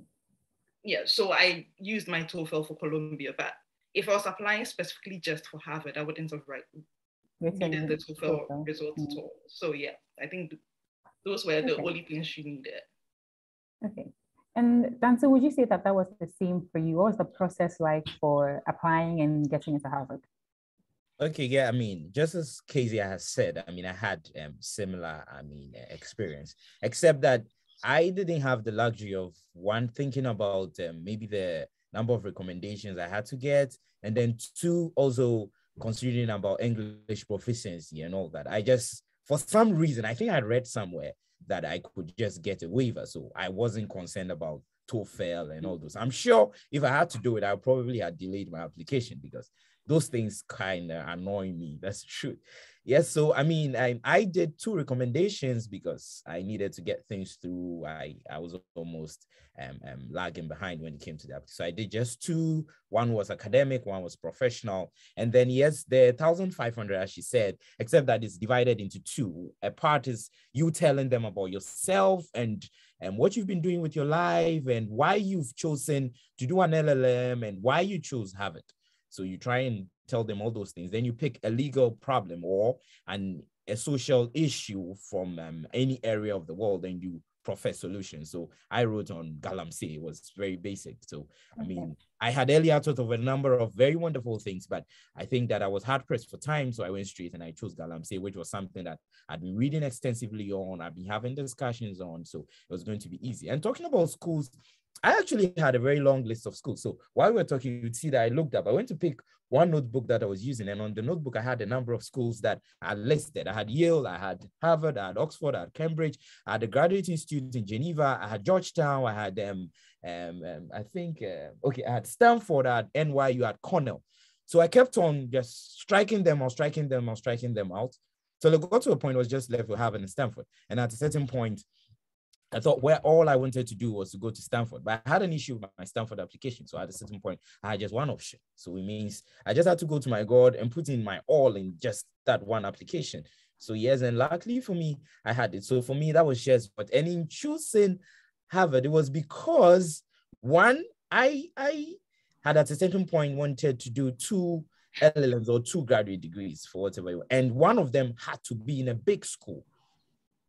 Yeah, so I used my TOEFL for Columbia, but if I was applying specifically just for Harvard, I wouldn't have needed the TOEFL results at all. So yeah, I think those were the only things you needed. Okay. And Dancy, would you say that was the same for you? What was the process like for applying and getting into Harvard? Okay, yeah, I mean, just as Kezia has said, I mean, I had similar, experience, except that I didn't have the luxury of thinking about maybe the number of recommendations I had to get, and then 2, also considering about English proficiency and all that. I just, for some reason, I think I read somewhere that I could just get a waiver, so I wasn't concerned about TOEFL and all those. I'm sure if I had to do it, I probably had delayed my application because those things kind of annoy me. That's true. Yes. So, I mean, I did 2 recommendations because I needed to get things through. I was almost lagging behind when it came to that. So I did just 2. One was academic, one was professional. And then, yes, the 1,500, as she said, except that it's divided into 2. A part is you telling them about yourself and what you've been doing with your life and why you've chosen to do an LLM and why you chose Harvard. So you try and tell them all those things. Then you pick a legal problem or a social issue from any area of the world and you profess solutions. So I wrote on Galamsey. It was very basic. So, I mean, I had earlier thought of a number of very wonderful things, but I think that I was hard pressed for time. So I went straight and I chose Galamsey, which was something that I'd been reading extensively on. I've been having discussions on. So it was going to be easy. And talking about schools, I actually had a very long list of schools. So while we were talking, you'd see that I looked up. I went to pick one notebook that I was using. And on the notebook, I had a number of schools that I listed. I had Yale, I had Harvard, I had Oxford, I had Cambridge, I had a graduate institute in Geneva, I had Georgetown, I had, I had Stanford, I had NYU, I had Cornell. So I kept on just striking them out. So I got to a point I was just left with Harvard and Stanford. And at a certain point, I thought where all I wanted to do was to go to Stanford, but I had an issue with my Stanford application. So at a certain point, I had just one option. So it means I just had to go to my God and put in my all in just that one application. So yes, and luckily for me, I had it. So for me, that was just, but and in choosing Harvard, it was because one, I had at a certain point wanted to do 2 LLMs or 2 graduate degrees for whatever, and one of them had to be in a big school.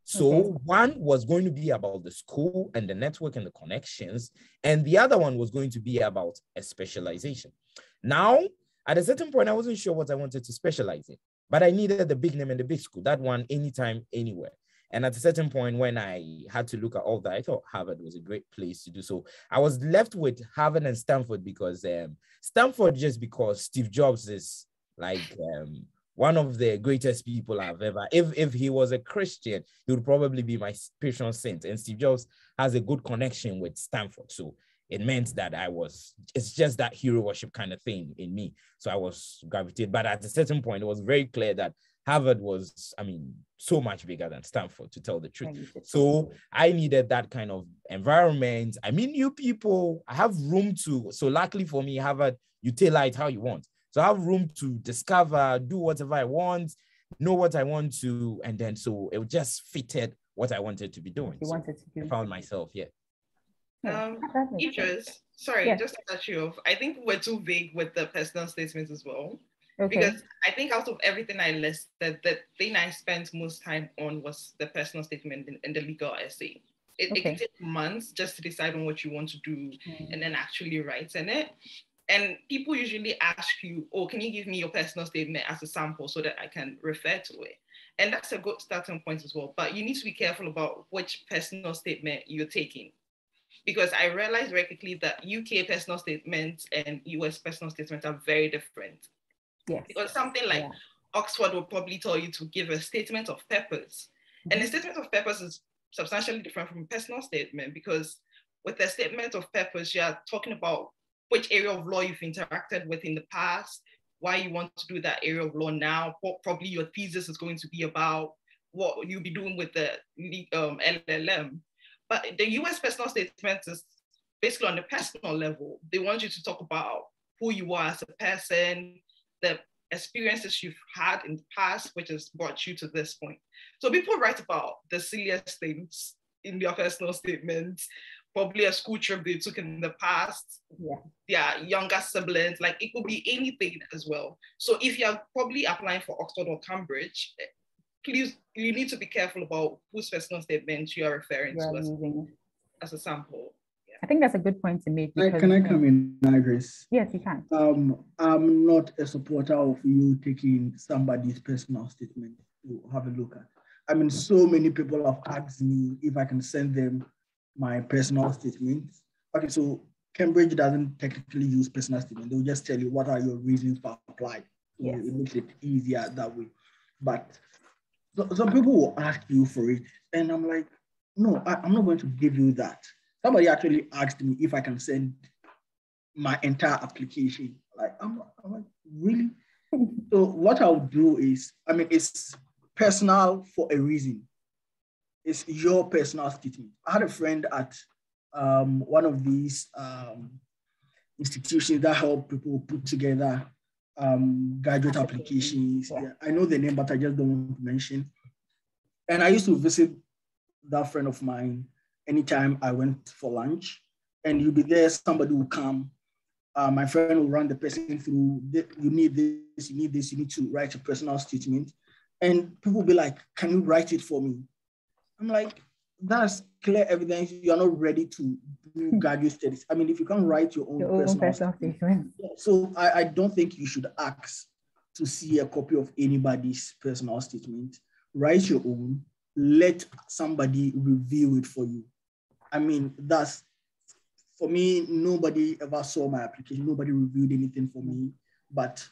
So one was going to be about the school and the network and the connections, and the other one was going to be about a specialization. Now, at a certain point, I wasn't sure what I wanted to specialize in, but I needed the big name and the big school, that one anytime, anywhere. And at a certain point when I had to look at all that, I thought Harvard was a great place to do so. I was left with Harvard and Stanford because Stanford, just because Steve Jobs is like, one of the greatest people I've ever, if he was a Christian, he would probably be my patron saint. And Steve Jobs has a good connection with Stanford. So it meant that it's just that hero worship kind of thing in me. So I was gravitated. But at a certain point, it was very clear that Harvard was, so much bigger than Stanford, to tell the truth. So I needed that kind of environment. I meet new people. I have room to, so luckily for me, Harvard, you tailor it how you want. So I have room to discover, do whatever I want, know what I want to, and then so it just fitted what I wanted to be doing. You wanted to do. I found myself, yeah. Idris, sorry, just to cut you off. I think we're too vague with the personal statements as well. Okay. Because I think out of everything I listed, the thing I spent most time on was the personal statement and the legal essay. It can take months just to decide on what you want to do and then actually write in it. And people usually ask you, oh, can you give me your personal statement as a sample so that I can refer to it? And that's a good starting point as well. But you need to be careful about which personal statement you're taking. Because I realized very quickly that UK personal statements and US personal statements are very different. Yes. Because something like Oxford will probably tell you to give a statement of purpose. And a statement of purpose is substantially different from a personal statement, because with a statement of purpose, you're talking about which area of law you've interacted with in the past, why you want to do that area of law now, what probably your thesis is going to be about, what you'll be doing with the LLM. But the US personal statement is basically on the personal level. They want you to talk about who you are as a person, the experiences you've had in the past, which has brought you to this point. So people write about the silliest things in their personal statements, probably a school trip they took in the past, their younger siblings, like it could be anything as well. So if you're probably applying for Oxford or Cambridge, please, you need to be careful about whose personal statements you are referring to as a sample. I think that's a good point to make. Because, can I come in, Idris? Yes, you can. I'm not a supporter of you taking somebody's personal statement to have a look at. I mean, so many people have asked me if I can send them my personal statements. Okay, so Cambridge doesn't technically use personal statement. They'll just tell you what are your reasons for applying. So it makes it easier that way. But some people will ask you for it. And I'm like, no, I'm not going to give you that. Somebody actually asked me if I can send my entire application. Like, I'm like, really? So what I'll do is, I mean, it's personal for a reason. It's your personal statement. I had a friend at one of these institutions that help people put together graduate applications. Yeah, I know the name, but I just don't want to mention. And I used to visit that friend of mine anytime I went for lunch, and you'll be there, somebody will come. My friend will run the person through, you need this, you need this, you need to write a personal statement. And people will be like, can you write it for me? I'm like, that's clear evidence you're not ready to do graduate studies. I mean, if you can't write your own personal statement. So I don't think you should ask to see a copy of anybody's personal statement. Write your own, let somebody review it for you. I mean, that's, for me, nobody ever saw my application. Nobody reviewed anything for me. But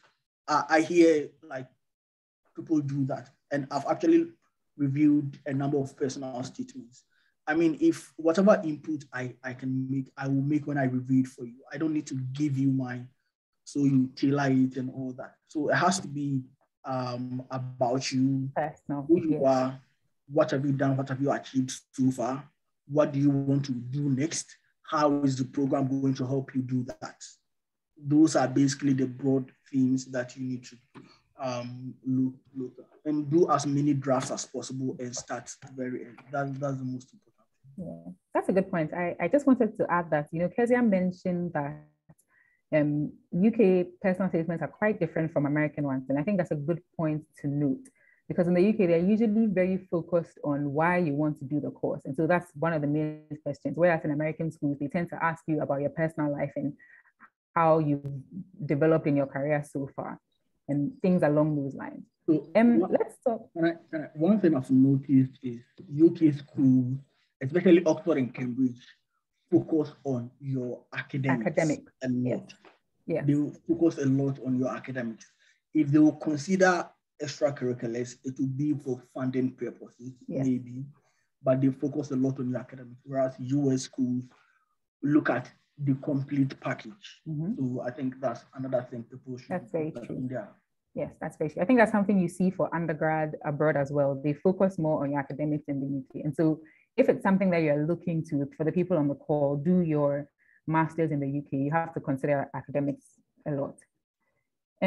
I hear like people do that. And I've actually reviewed a number of personal statements. I mean, if whatever input I can make, I will make when I review it for you. I don't need to give you mine, so you tailor it and all that. So it has to be about you, personal, who you are, what have you done, what have you achieved so far, what do you want to do next, how is the program going to help you do that? Those are basically the broad themes that you need to look at, and do as many drafts as possible and start very early. That's the most important. Yeah, that's a good point. I just wanted to add that, Kezia mentioned that UK personal statements are quite different from American ones. And I think that's a good point to note, because in the UK, they're usually very focused on why you want to do the course. And so that's one of the main questions. Whereas in American schools, they tend to ask you about your personal life and how you've developed in your career so far and things along those lines. So let's talk. One thing I've noticed is UK schools, especially Oxford and Cambridge, focus on your academics a lot. Yes. They will focus a lot on your academics. If they will consider extracurriculars, it will be for funding purposes, maybe, but they focus a lot on your academics, whereas US schools look at the complete package. So I think that's another thing people should. That's very true. Yes, that's very true. I think that's something you see for undergrad abroad as well. They focus more on your academics in the UK. And so if it's something that you're looking to, for the people on the call, do your master's in the UK, you have to consider academics a lot. So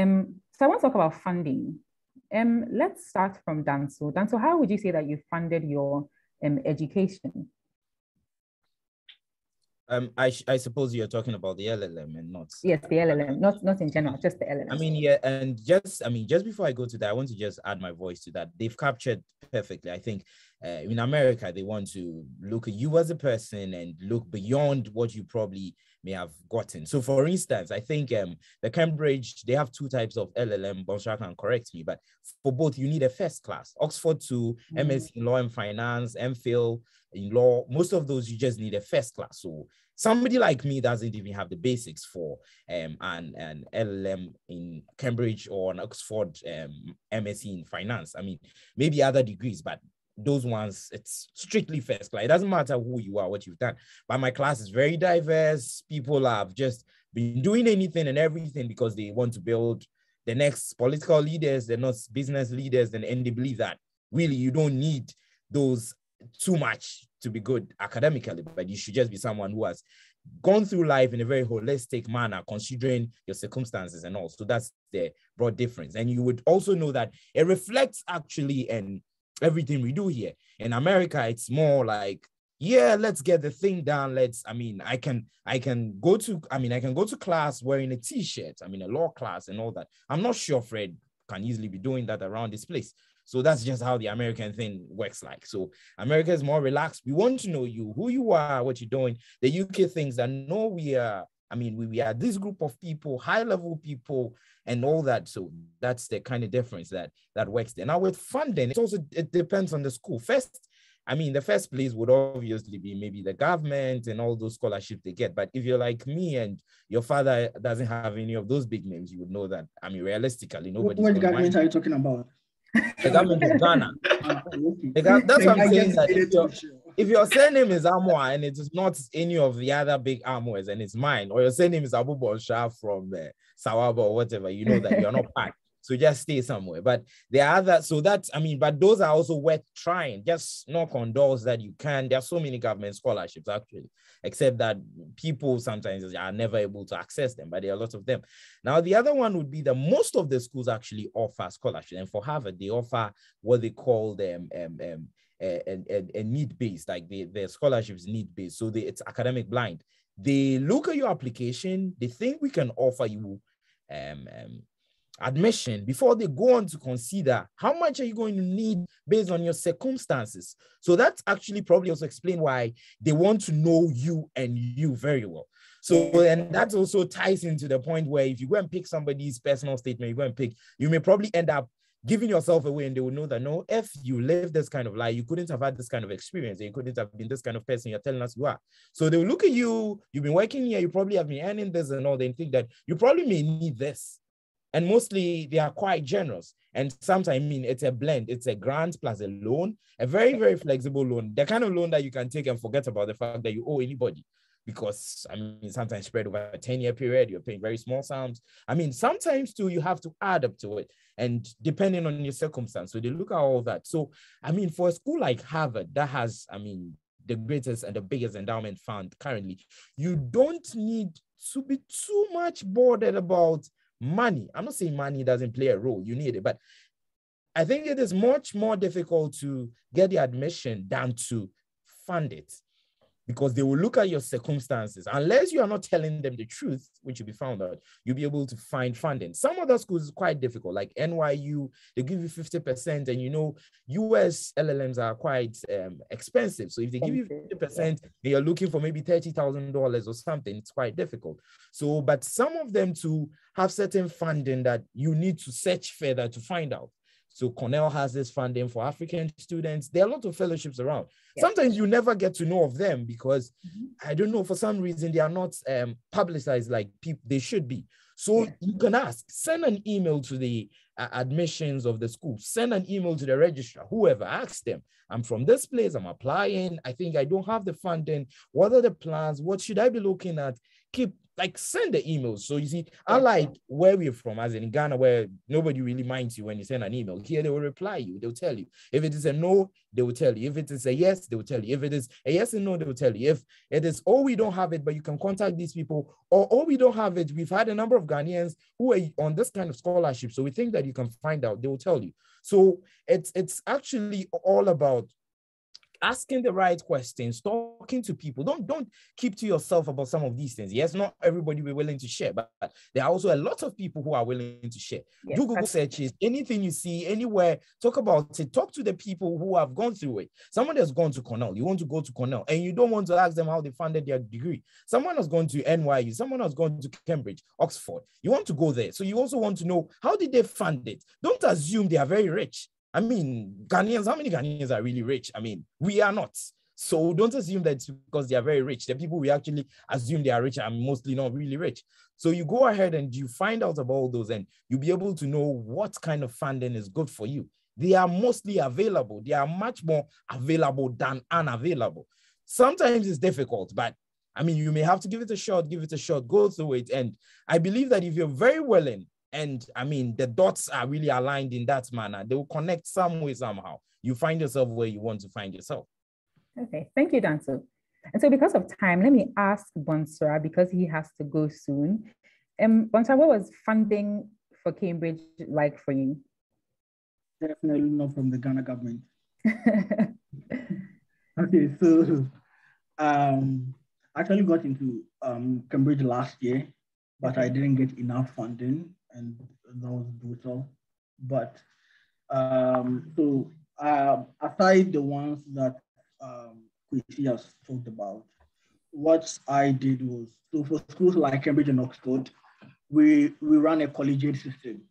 I want to talk about funding. Let's start from Danso. Danso, how would you say that you funded your education? I suppose you're talking about the LLM and not. Yes, the LLM, not in general, just the LLM. I mean, yeah, and just before I go to that, I want to just add my voice to that. They've captured perfectly. I think in America, they want to look at you as a person and look beyond what you probably may have gotten. So for instance, I think the Cambridge, they have two types of LLM, Bonshara can correct me, but for both, you need a first class. Oxford to MSc in law and finance, MPhil in law, most of those, you just need a first class. So somebody like me doesn't even have the basics for an LLM in Cambridge or an Oxford MSc in finance. I mean, maybe other degrees, but those ones, it's strictly first class. It doesn't matter who you are, what you've done. But my class is very diverse. People have just been doing anything and everything because they want to build the next political leaders, they're not business leaders, and they believe that really you don't need those too much to be good academically, but you should just be someone who has gone through life in a very holistic manner, considering your circumstances and all. So that's the broad difference. And you would also know that it reflects actually in everything we do here. In America, it's more like, yeah, let's get the thing done. I can go to class wearing a t-shirt, a law class and all that. I'm not sure Fred can easily be doing that around this place. So that's just how the American thing works like. So America is more relaxed. We want to know you, who you are, what you're doing. The UK thinks that no, we are this group of people, high level people and all that. So that's the kind of difference that works there. Now with funding, it depends on the school. First, the first place would obviously be maybe the government and all those scholarships they get. But if you're like me and your father doesn't have any of those big names, you would know that, realistically, nobody's What government are you talking about? The government of Ghana. That's what I'm saying. That if your surname is Amoa and it is not any of the other big Amoas and it's mine, or your surname is Abu Bonsha from Sawaba or whatever, you know that you're not packed. So just stay somewhere. But there are other, but those are also worth trying. Just knock on doors that you can. There are so many government scholarships actually, except that people sometimes are never able to access them, but there are a lot of them. Now, the other one would be that most of the schools actually offer scholarships. And for Harvard, they offer what they call them a need-based, like the scholarships need-based. So it's academic blind. They look at your application, they think we can offer you admission before they go on to consider how much are you going to need based on your circumstances. So that's actually probably also explain why they want to know you and you very well. So, and that also ties into the point where if you go and pick somebody's personal statement, you may probably end up giving yourself away, and they will know that, no, if you live this kind of life, you couldn't have had this kind of experience, you couldn't have been this kind of person you're telling us you are. So they will look at you, you've been working here, you probably have been earning this and all, they think that you probably may need this. And mostly they are quite generous. And sometimes, it's a blend. It's a grant plus a loan, a very, very flexible loan. The kind of loan that you can take and forget about the fact that you owe anybody. Because, sometimes spread over a 10-year period, you're paying very small sums. Sometimes too, you have to add up to it. And depending on your circumstance. So they look at all that. So, for a school like Harvard, that has, the greatest and the biggest endowment fund currently, you don't need to be too much bothered about money. I'm not saying money doesn't play a role, you need it, but I think it is much more difficult to get the admission than to fund it, because they will look at your circumstances. Unless you are not telling them the truth, which will be found out, you'll be able to find funding. Some other schools is quite difficult, like NYU, they give you 50%, and US LLMs are quite expensive. So if they give you 50% and you're looking for maybe $30,000 or something, it's quite difficult. So, but some of them to have certain funding that you need to search further to find out. So Cornell has this funding for African students. There are a lot of fellowships around. Yes. Sometimes you never get to know of them because, I don't know, for some reason, they are not publicized like they should be. So you can ask, send an email to the admissions of the school, send an email to the registrar, whoever, ask them, I'm from this place, I'm applying, I think I don't have the funding. What are the plans? What should I be looking at? Send the emails. So you see, unlike where we're from, as in Ghana, where nobody really minds you when you send an email, here they will reply you, they'll tell you. If it is a no, they will tell you. If it is a yes, they will tell you. If it is a yes and no, they will tell you. If it is, oh, we don't have it, but you can contact these people, or oh, we don't have it, we've had a number of Ghanaians who are on this kind of scholarship, so we think that you can find out, they will tell you. So it's actually all about asking the right questions, talking to people. Don't keep to yourself about some of these things. Yes, not everybody will be willing to share, but there are also a lot of people who are willing to share. Yes, Do Google searches, anything you see anywhere, talk about it, talk to the people who have gone through it. Someone that's gone to Cornell, you want to go to Cornell, and you don't want to ask them how they funded their degree. Someone has gone to NYU, someone has gone to Cambridge, Oxford. You want to go there. So you also want to know, how did they fund it? Don't assume they are very rich. I mean, Ghanaians, how many Ghanaians are really rich? I mean, we are not. So don't assume that it's because they are very rich. The people we actually assume they are rich are mostly not really rich. So you go ahead and you find out about all those, and you'll be able to know what kind of funding is good for you. They are mostly available. They are much more available than unavailable. Sometimes it's difficult, but I mean, you may have to give it a shot, go through it. And I believe that if you're very willing, and I mean, the dots are really aligned in that manner, they will connect some way, somehow. You find yourself where you want to find yourself. Okay, thank you, Danso. And so because of time, let me ask Bonsra, because he has to go soon. Bonsra, what was funding for Cambridge like for you? Definitely not from the Ghana government. Okay, so I actually got into Cambridge last year, but I didn't get enough funding, and that was brutal. But aside the ones that Kwesi has talked about, what I did was, so for schools like Cambridge and Oxford, we run a collegiate system.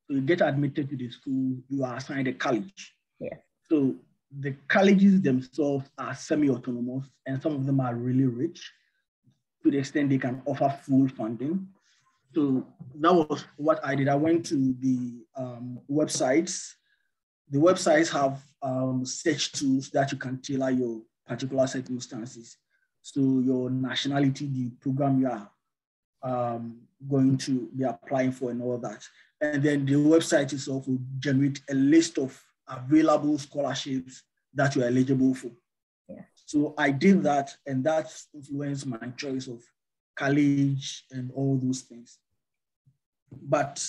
So you get admitted to the school, you are assigned a college. Yeah. So the colleges themselves are semi-autonomous, and some of them are really rich to the extent they can offer full funding. So that was what I did. I went to the websites. The websites have search tools that you can tailor your particular circumstances. So your nationality, the program you are going to be applying for, and all that. And then the website itself will generate a list of available scholarships that you're eligible for. Yeah. So I did that, and that influenced my choice of college and all those things. But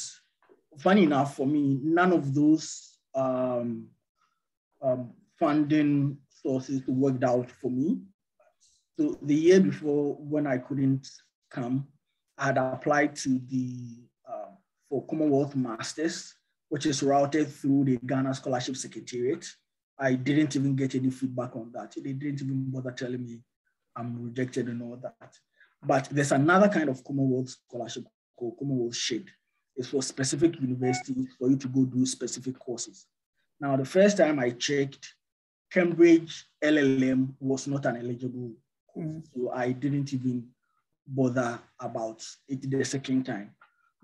funny enough, for me, none of those funding sources worked out for me. So the year before, when I couldn't come, I had applied to the for Commonwealth Masters, which is routed through the Ghana Scholarship Secretariat. I didn't even get any feedback on that. They didn't even bother telling me I'm rejected and all that. But there's another kind of Commonwealth scholarship called Commonwealth Shade. It's for specific universities for you to go do specific courses. Now, the first time I checked, Cambridge LLM was not an eligible course. So I didn't even bother about it the second time.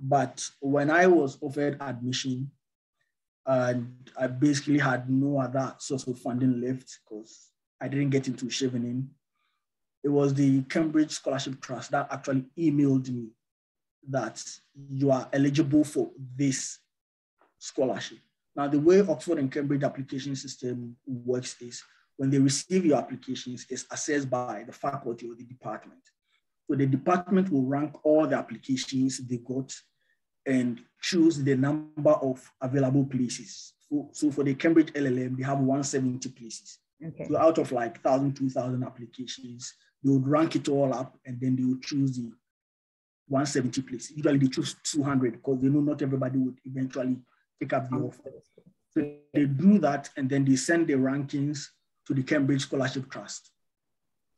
But when I was offered admission, and I basically had no other source of funding left because I didn't get into Chevening, it was the Cambridge Scholarship Trust that actually emailed me that you are eligible for this scholarship. Now, the way Oxford and Cambridge application system works is when they receive your applications, it's assessed by the faculty or the department. So the department will rank all the applications they got and choose the number of available places. So for the Cambridge LLM, they have 170 places. Okay. So out of like 1,000, 2,000 applications, they would rank it all up, and then they would choose the 170 places. Usually they choose 200 because they know not everybody would eventually take up the offer. So they do that, and then they send the rankings to the Cambridge Scholarship Trust.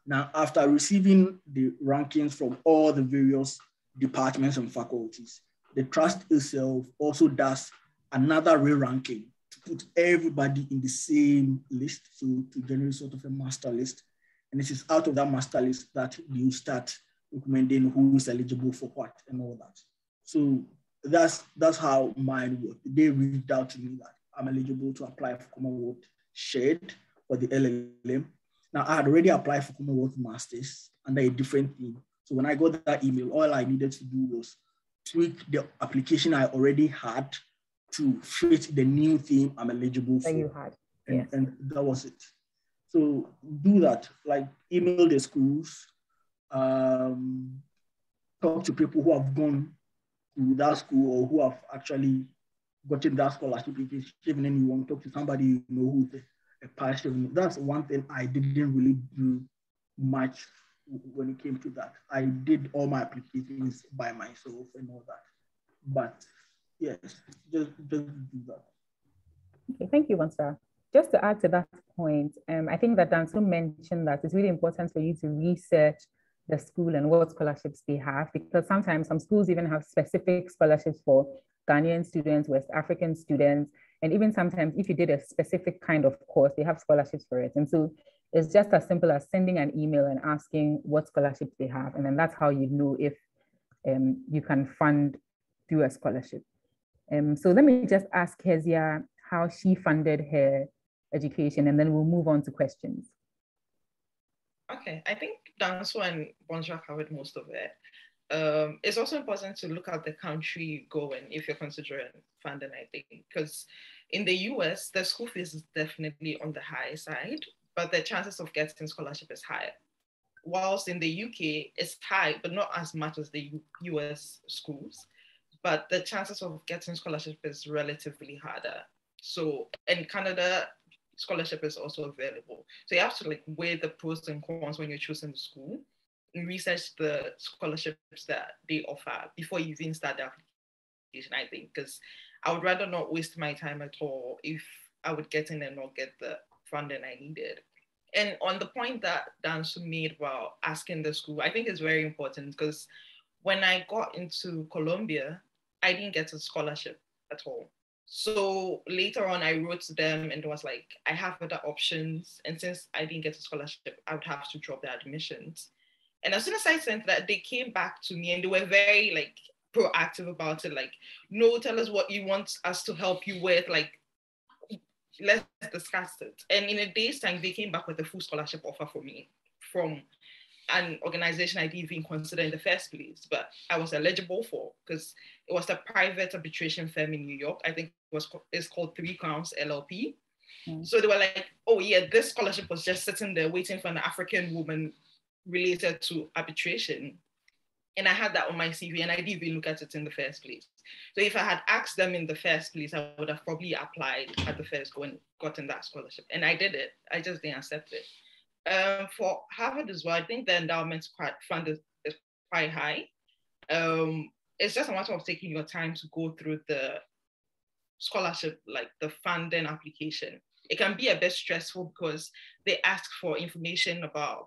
Now, after receiving the rankings from all the various departments and faculties, the trust itself also does another re-ranking to put everybody in the same list, so to generate sort of a master list. And it is out of that master list that you start recommending who is eligible for what and all that. So that's how mine worked. They reached out to me that I'm eligible to apply for Commonwealth Shared for the LLM. Now, I had already applied for Commonwealth Masters under a different theme. So when I got that email, all I needed to do was tweak the application I already had to fit the new theme I'm eligible for. That you had, yes. And that was it. So do that, like email the schools, talk to people who have gone to that school or who have actually gotten that scholarship. If it's even you want to talk to somebody you know who's a passion. That's one thing I didn't really do much when it came to that. I did all my applications by myself and all that. But yes, just do that. Okay, thank you, Monstar. Just to add to that point, I think that Dansu mentioned that it's really important for you to research the school and what scholarships they have, because sometimes some schools even have specific scholarships for Ghanaian students, West African students, and even sometimes if you did a specific kind of course, they have scholarships for it. And so it's just as simple as sending an email and asking what scholarships they have. And then that's how you know if you can fund through a scholarship. So let me just ask Kezia how she funded her education, and then we'll move on to questions. Okay, I think Danso and Bonjour covered most of it. It's also important to look at the country you go in if you're considering funding, I think, because in the US, the school fees is definitely on the high side, but the chances of getting scholarship is higher. Whilst in the UK, it's high, but not as much as the US schools, but the chances of getting scholarship is relatively harder. So in Canada, scholarship is also available. So you have to like weigh the pros and cons when you're choosing the school and research the scholarships that they offer before you even start the application, I think, because I would rather not waste my time at all if I would get in and not get the funding I needed. And on the point that Dansu made about asking the school, I think it's very important because when I got into Colombia, I didn't get a scholarship at all. So later on, I wrote to them and was like, I have other options. And since I didn't get a scholarship, I would have to drop the admissions. And as soon as I sent that, they came back to me and they were very like proactive about it. Like, no, tell us what you want us to help you with. Like, let's discuss it. And in a day's time, they came back with a full scholarship offer for me from an organization I didn't even consider in the first place, but I was eligible for because it was a private arbitration firm in New York. I think it's called 3 Crowns LLP. So they were like, oh yeah, this scholarship was just sitting there waiting for an African woman related to arbitration. And I had that on my CV and I didn't even look at it in the first place. So if I had asked them in the first place, I would have probably applied at the first go and gotten that scholarship. And I did it. I just didn't accept it. For Harvard as well, I think the endowment fund is quite high. It's just a matter of taking your time to go through the scholarship, like the funding application. It can be a bit stressful because they ask for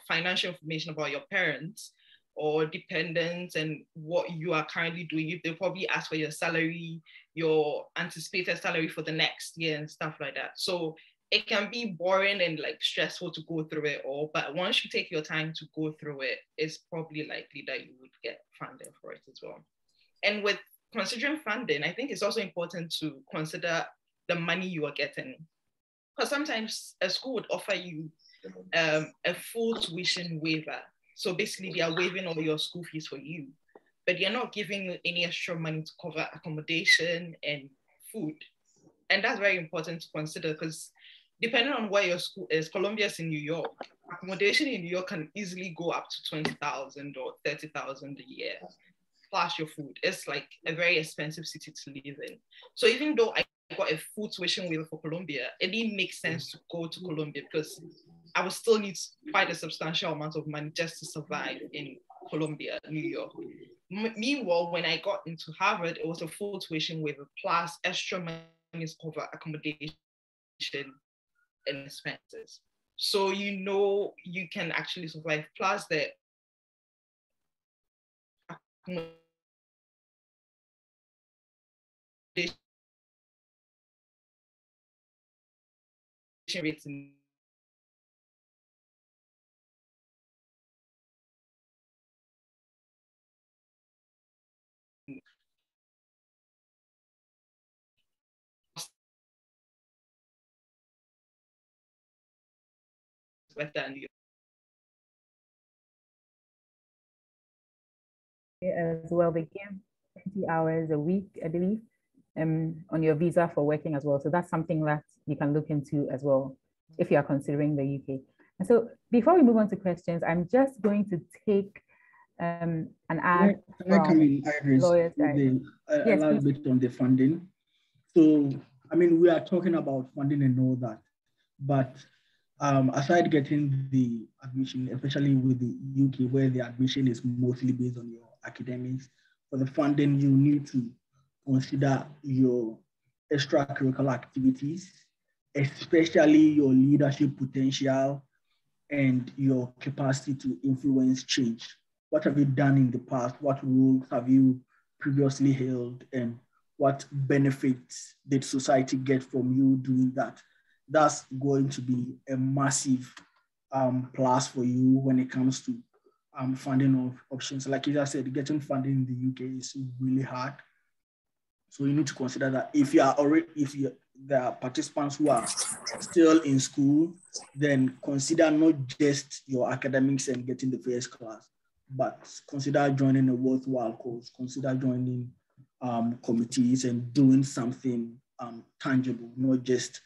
financial information about your parents or dependents and what you are currently doing. They'll probably ask for your salary, your anticipated salary for the next year and stuff like that. So it can be boring and like stressful to go through it all, but once you take your time to go through it, it's probably likely that you would get funding for it as well. And with considering funding, I think it's also important to consider the money you are getting. Because sometimes a school would offer you a full tuition waiver. So basically they are waiving all your school fees for you, but you're not giving any extra money to cover accommodation and food. And that's very important to consider because depending on where your school is, Columbia's in New York, accommodation in New York can easily go up to 20,000 or 30,000 a year, plus your food. It's like a very expensive city to live in. So even though I got a full tuition waiver for Colombia, it didn't make sense to go to Colombia because I would still need quite a substantial amount of money just to survive in Colombia, New York. Meanwhile, when I got into Harvard, it was a full tuition waiver plus extra money to cover accommodation and expenses. So you know you can actually survive. Plus the accommodation rates in better than New York. As well, they give 20 hours a week, I believe, on your visa for working as well. So that's something that you can look into as well if you are considering the UK. And so before we move on to questions, I'm just going to take an ad from Lawyers Guide. A little bit on the funding. So, I mean, we are talking about funding and all that, But aside getting the admission, especially with the UK, where the admission is mostly based on your academics, for the funding, you need to consider your extracurricular activities, especially your leadership potential and your capacity to influence change. What have you done in the past? What roles have you previously held? And what benefits did society get from you doing that? That's going to be a massive plus for you when it comes to funding options. Like you just said, getting funding in the UK is really hard. So you need to consider that if there are participants who are still in school, then consider not just your academics and getting the first class, but consider joining a worthwhile course, consider joining committees and doing something tangible, not just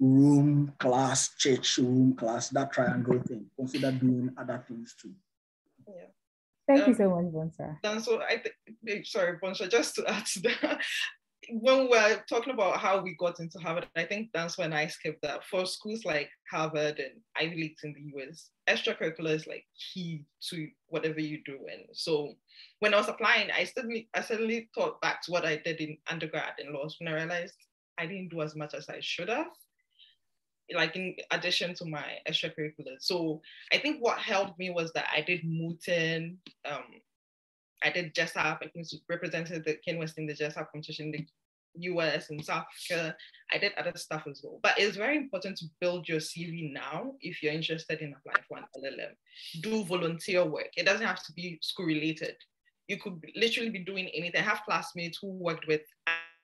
room class, church room class, that triangle thing. Consider doing other things too. Yeah. Thank you so much, Bonsa. And so sorry, Bonsa, just to add to that, when we're talking about how we got into Harvard, I think that's when I skipped that. For schools like Harvard and Ivy Leagues in the US, extracurricular is like key to whatever you do. And so when I was applying, I suddenly thought back to what I did in undergrad in law school, and I realized I didn't do as much as I should have, like in addition to my extracurriculars. So I think what helped me was that I did Mooten, I did JESAP, I represented the Ken West in the JESAP competition in the US and South Africa. I did other stuff as well. But it's very important to build your CV now if you're interested in applying for an LLM. Do volunteer work. It doesn't have to be school related. You could literally be doing anything. I have classmates who worked with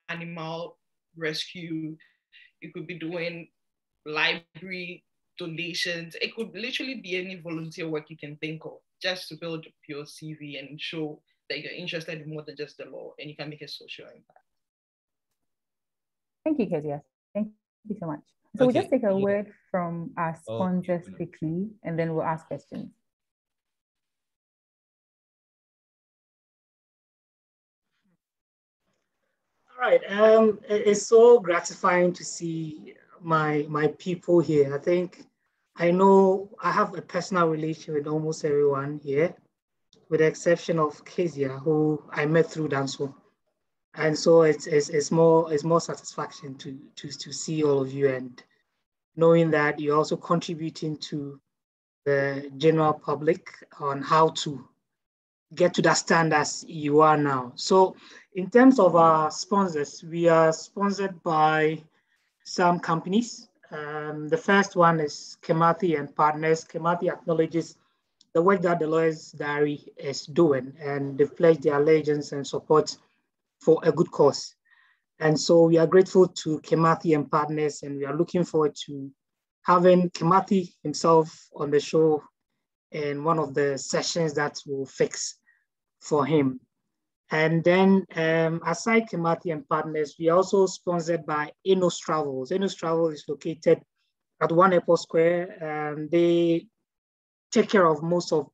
animal rescue. You could be doing library donations. It could literally be any volunteer work you can think of, just to build your CV and show that you're interested in more than just the law and you can make a social impact. Thank you, Kezia. Thank you so much. So we'll just take a word from our sponsors quickly, and then we'll ask questions. All right. It's so gratifying to see my people here. I think I know I have a personal relation with almost everyone here, with the exception of Kezia, who I met through Danso. And so it's more satisfaction to see all of you, and knowing that you're also contributing to the general public on how to get to that standards you are now. So in terms of our sponsors, we are sponsored by some companies. The first one is Kemathi and Partners. Kemathi acknowledges the work that the Lawyers Diary is doing, and they've pledged their allegiance and support for a good cause. And so we are grateful to Kemathi and Partners, and we are looking forward to having Kemathi himself on the show in one of the sessions that we'll fix for him. And then aside Kemathi and Partners, we are also sponsored by Enos Travels. Enos Travel is located at One Airport Square, and they take care of most of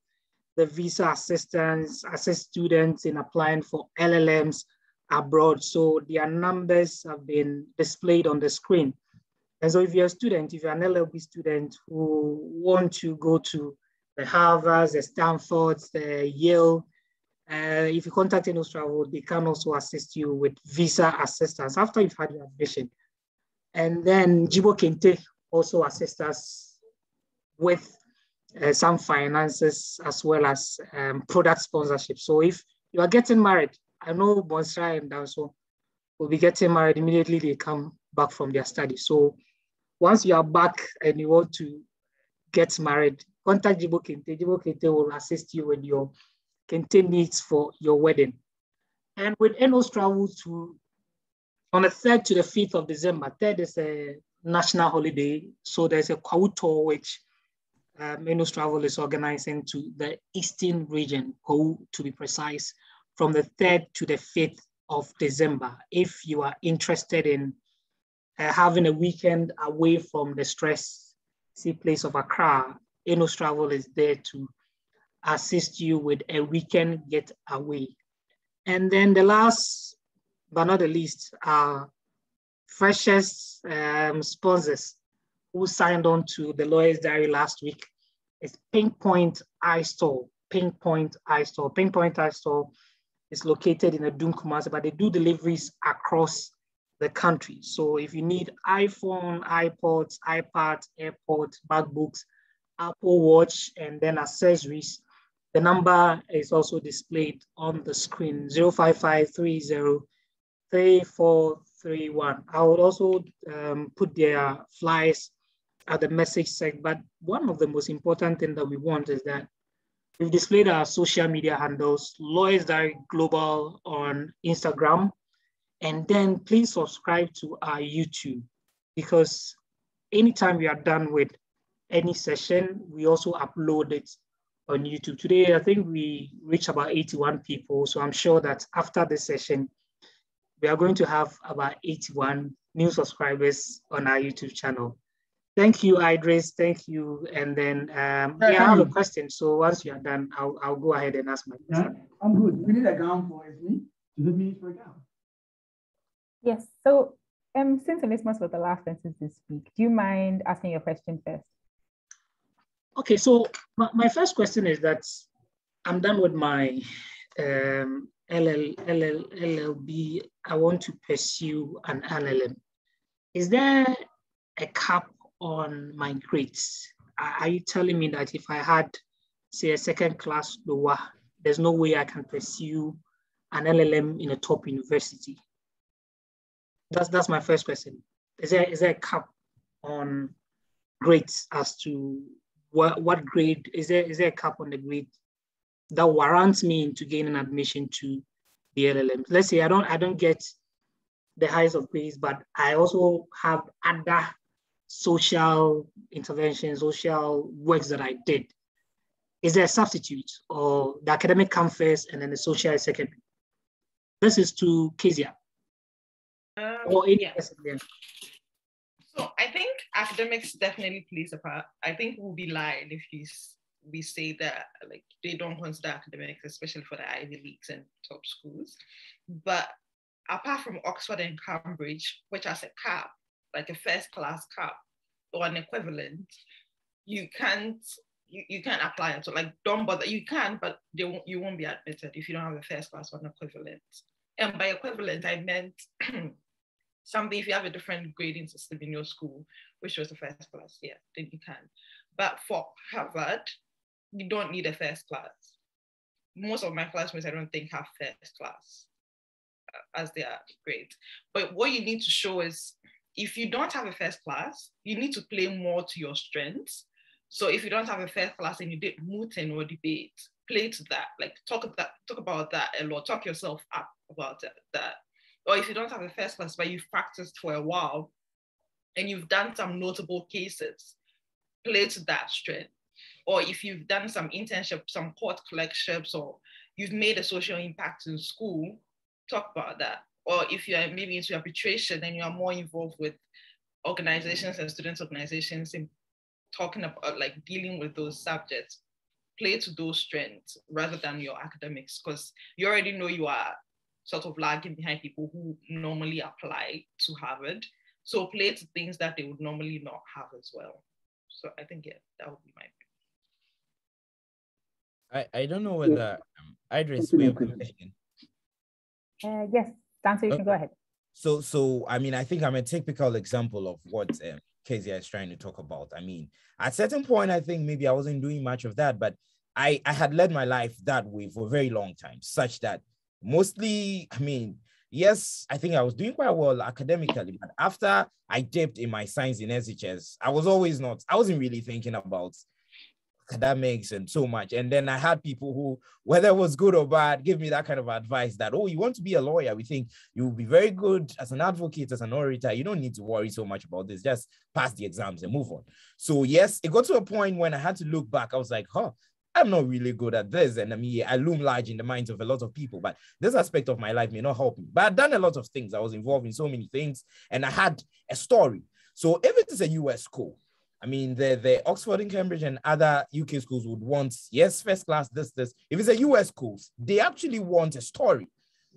the visa assistance, assist students in applying for LLMs abroad. So their numbers have been displayed on the screen. And so if you're a student, if you're an LLB student who want to go to the Harvard, the Stanford, the Yale, if you contact Enos Travel, they can also assist you with visa assistance after you've had your admission. And then Jibo Kente also assists us with some finances as well as product sponsorship. So if you are getting married, I know Bonsra and Danso will be getting married immediately they come back from their study. So once you are back and you want to get married, contact Jibo Kente. Jibo Kente will assist you with your Kente needs for your wedding. And with Enos Travel on the 3rd to the 5th of December, 3rd is a national holiday. So there's a Kwahu tour, which Enos Travel is organizing to the Eastern region, Kwahu to be precise, from the 3rd to the 5th of December. If you are interested in having a weekend away from the stressy place of Accra, Enos Travel is there to assist you with a weekend getaway. And then the last but not the least, our freshest sponsors who signed on to the Lawyer's Diary last week is Pinpoint iStore. Pinpoint iStore. Pinpoint iStore is located in Adum, Kumasi, but they do deliveries across the country. So if you need iPhone, iPods, iPads, AirPods, MacBooks, Apple Watch, and then accessories, the number is also displayed on the screen, 055303431. I would also put their flyers at the message section, but one of the most important things that we want is that we've displayed our social media handles, Lawyers Diary Global on Instagram, and then please subscribe to our YouTube, because anytime we are done with any session, we also upload it on YouTube. Today, I think we reached about 81 people. So I'm sure that after this session, we are going to have about 81 new subscribers on our YouTube channel. Thank you, Idris. Thank you. And then, I have a question. So once you are done, I'll go ahead and ask my question. Yeah, I'm good. We need a gown for me. To hit me for a gown. Yes. So since Onesmus was the last person to speak, do you mind asking your question first? Okay, so my first question is that I'm done with my LLB. I want to pursue an LLM. Is there a cap on my grades? Are you telling me that if I had, say, a second class lower, there's no way I can pursue an LLM in a top university? That's my first question. Is there a cap on grades as to what grade? Is there a cap on the grade that warrants me into gaining admission to the LLM? Let's say I don't get the highest of grades, but I also have other social interventions, social works that I did. Is there a substitute, or the academic comes first and then the social is second? This is to Kezia. Or any person there. So I think academics definitely plays a part. I think we'll be lying if we say that like they don't consider academics, especially for the Ivy Leagues and top schools. But apart from Oxford and Cambridge, which has a cap, like a first class cap or an equivalent, you can't apply it. So like don't bother. You can, but you won't be admitted if you don't have a first class or an equivalent. And by equivalent, I meant something, if you have a different grading system in your school, which was the first class, yeah, then you can. But for Harvard, you don't need a first class. Most of my classmates, I don't think, have first class as their grade. But what you need to show is, if you don't have a first class, you need to play more to your strengths. So if you don't have a first class and you did mooting or debate, play to that, like talk about that a lot, talk yourself up about that. Or if you don't have a first class, but you've practiced for a while and you've done some notable cases, play to that strength. Or if you've done some internship, some court clerkships, or you've made a social impact in school, talk about that. Or if you're maybe into arbitration and you're more involved with organizations and student organizations in talking about like dealing with those subjects, play to those strengths rather than your academics, because you already know you are sort of lagging behind people who normally apply to Harvard. So play to things that they would normally not have as well. So I think, yeah, that would be my opinion. I don't know whether Idris, we have question. Yes, Dancer, you can go ahead. So I mean, I think I'm a typical example of what Kezia is trying to talk about. I mean, at a certain point, I think maybe I wasn't doing much of that, but I had led my life that way for a very long time, such that mostly, I mean, yes, I think I was doing quite well academically, but after I dipped in my science in SHS, I wasn't really thinking about academics and so much. And then I had people who, whether it was good or bad, give me that kind of advice that, oh, you want to be a lawyer? We think you'll be very good as an advocate, as an orator. You don't need to worry so much about this. Just pass the exams and move on. So yes, it got to a point when I had to look back. I was like, I'm not really good at this. And I mean, I loom large in the minds of a lot of people, but this aspect of my life may not help me. But I've done a lot of things. I was involved in so many things and I had a story. So if it is a US school, I mean, the Oxford and Cambridge and other UK schools would want, yes, first class, this. If it's a US schools, they actually want a story.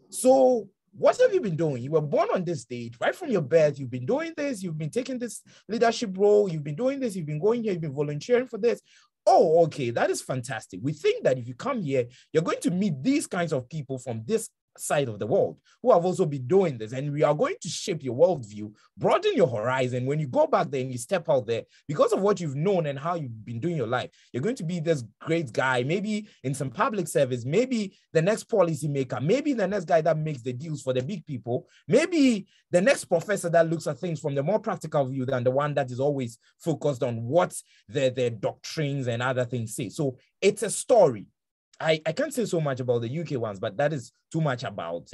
So what have you been doing? You were born on this date, right from your birth. You've been doing this. You've been taking this leadership role. You've been doing this. You've been going here. You've been volunteering for this. Oh, okay, that is fantastic. We think that if you come here, you're going to meet these kinds of people from this side of the world who have also been doing this, and we are going to shape your worldview, broaden your horizon. When you go back there and you step out there, because of what you've known and how you've been doing your life, you're going to be this great guy, maybe in some public service, maybe the next policy maker, maybe the next guy that makes the deals for the big people, maybe the next professor that looks at things from the more practical view than the one that is always focused on what their doctrines and other things say. So it's a story. I can't say so much about the UK ones, but that is too much about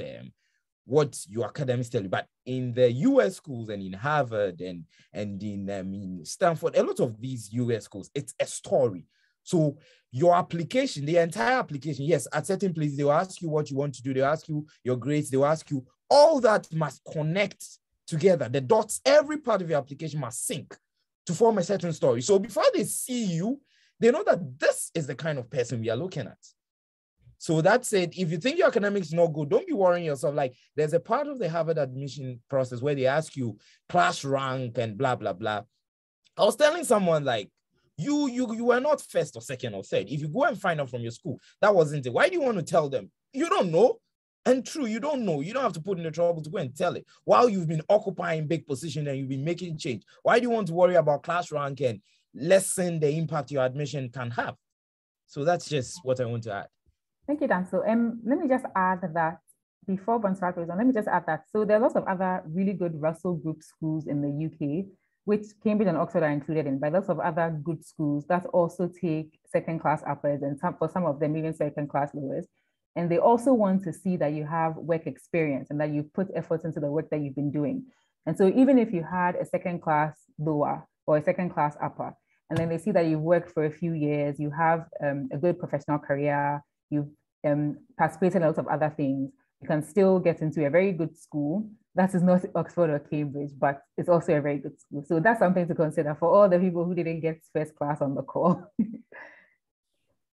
what your academics tell you. But in the US schools and in Harvard and in Stanford, a lot of these US schools, it's a story. So your application, the entire application, yes, at certain places, they will ask you what you want to do. They'll ask you your grades. They'll ask you, all that must connect together. The dots, every part of your application must sync to form a certain story. So before they see you, they know that this is the kind of person we are looking at. So that said, if you think your academics is not good, don't be worrying yourself. Like, there's a part of the Harvard admission process where they ask you class rank and blah, blah, blah. I was telling someone, like, you were not first or second or third. If you go and find out from your school, that wasn't it. Why do you want to tell them? You don't know. And true, you don't know. You don't have to put in the trouble to go and tell it. While you've been occupying big position and you've been making change, why do you want to worry about class rank and lessen the impact your admission can have? So that's just what I want to add. Thank you, Dan. So let me just add that before Bonsuat goes on, let me just add that. So there are lots of other really good Russell Group schools in the UK, which Cambridge and Oxford are included in, but lots of other good schools that also take second class uppers and for some of them even second class lowers. And they also want to see that you have work experience and that you've put effort into the work that you've been doing. And so even if you had a second class lower or a second class upper, and then they see that you've worked for a few years, you have a good professional career, you've participated in lots of other things, you can still get into a very good school. That is not Oxford or Cambridge, but it's also a very good school. So that's something to consider for all the people who didn't get first class on the call.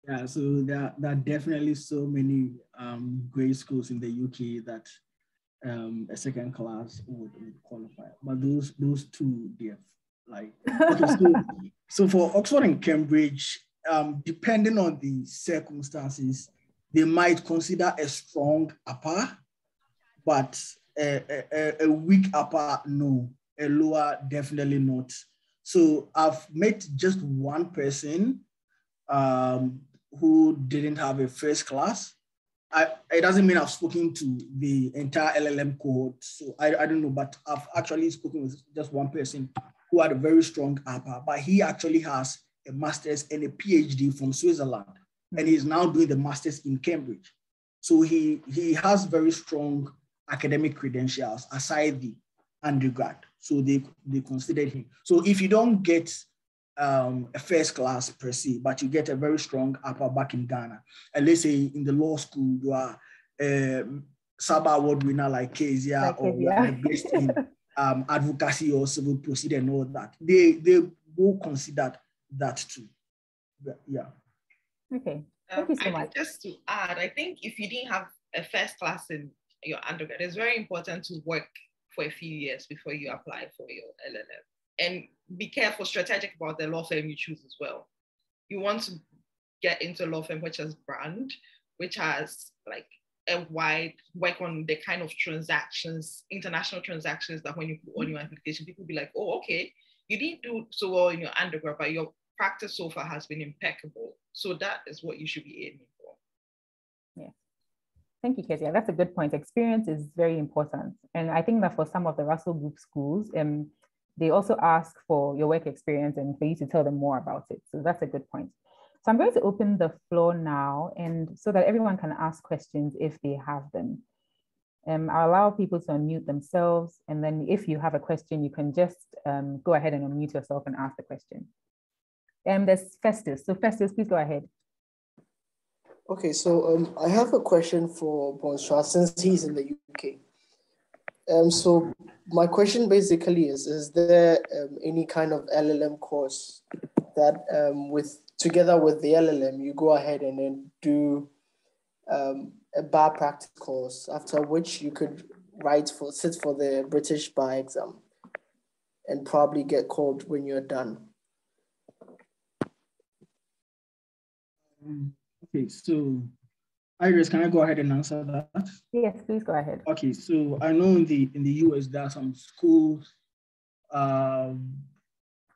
Yeah, so there are definitely so many great schools in the UK that a second class would qualify. But those two, they're like, okay, so for Oxford and Cambridge, depending on the circumstances, they might consider a strong upper, but a weak upper, no. A lower, definitely not. So I've met just one person who didn't have a first class. It doesn't mean I've spoken to the entire LLM cohort, so I don't know, but I've actually spoken with just one person who had a very strong upper, but he actually has a master's and a PhD from Switzerland, and he's now doing the master's in Cambridge. So he has very strong academic credentials aside the undergrad, so they considered him. So if you don't get a first class per se, but you get a very strong upper back in Ghana, and let's say in the law school you are a Saba Award winner like Kezia, or you are the best in advocacy or civil procedure and all that, they will consider that too. Yeah. Okay. Thank you so much. Just to add, I think if you didn't have a first class in your undergrad, it's very important to work for a few years before you apply for your LLM. And be careful, strategic about the law firm you choose as well. You want to get into a law firm which has brand, which has like a wide work on the kind of transactions, international transactions that when you put on your application, people will be like, oh, okay, you didn't do so well in your undergrad, but your practice so far has been impeccable. So that is what you should be aiming for. Yeah. Thank you, Kezia. That's a good point. Experience is very important. And I think that for some of the Russell Group schools, they also ask for your work experience and for you to tell them more about it. So that's a good point. So I'm going to open the floor now, and so that everyone can ask questions if they have them. I'll allow people to unmute themselves. And then if you have a question, you can just go ahead and unmute yourself and ask the question. There's Festus. So Festus, please go ahead. Okay, so I have a question for Bonsuat since he's in the UK. So my question basically is there any kind of LLM course that together with the LLM, you go ahead and then do a bar practice course, after which you could sit for the British bar exam and probably get called when you're done? Okay, so Iris, can I go ahead and answer that? Yes, please go ahead. Okay, so I know in the US there are some schools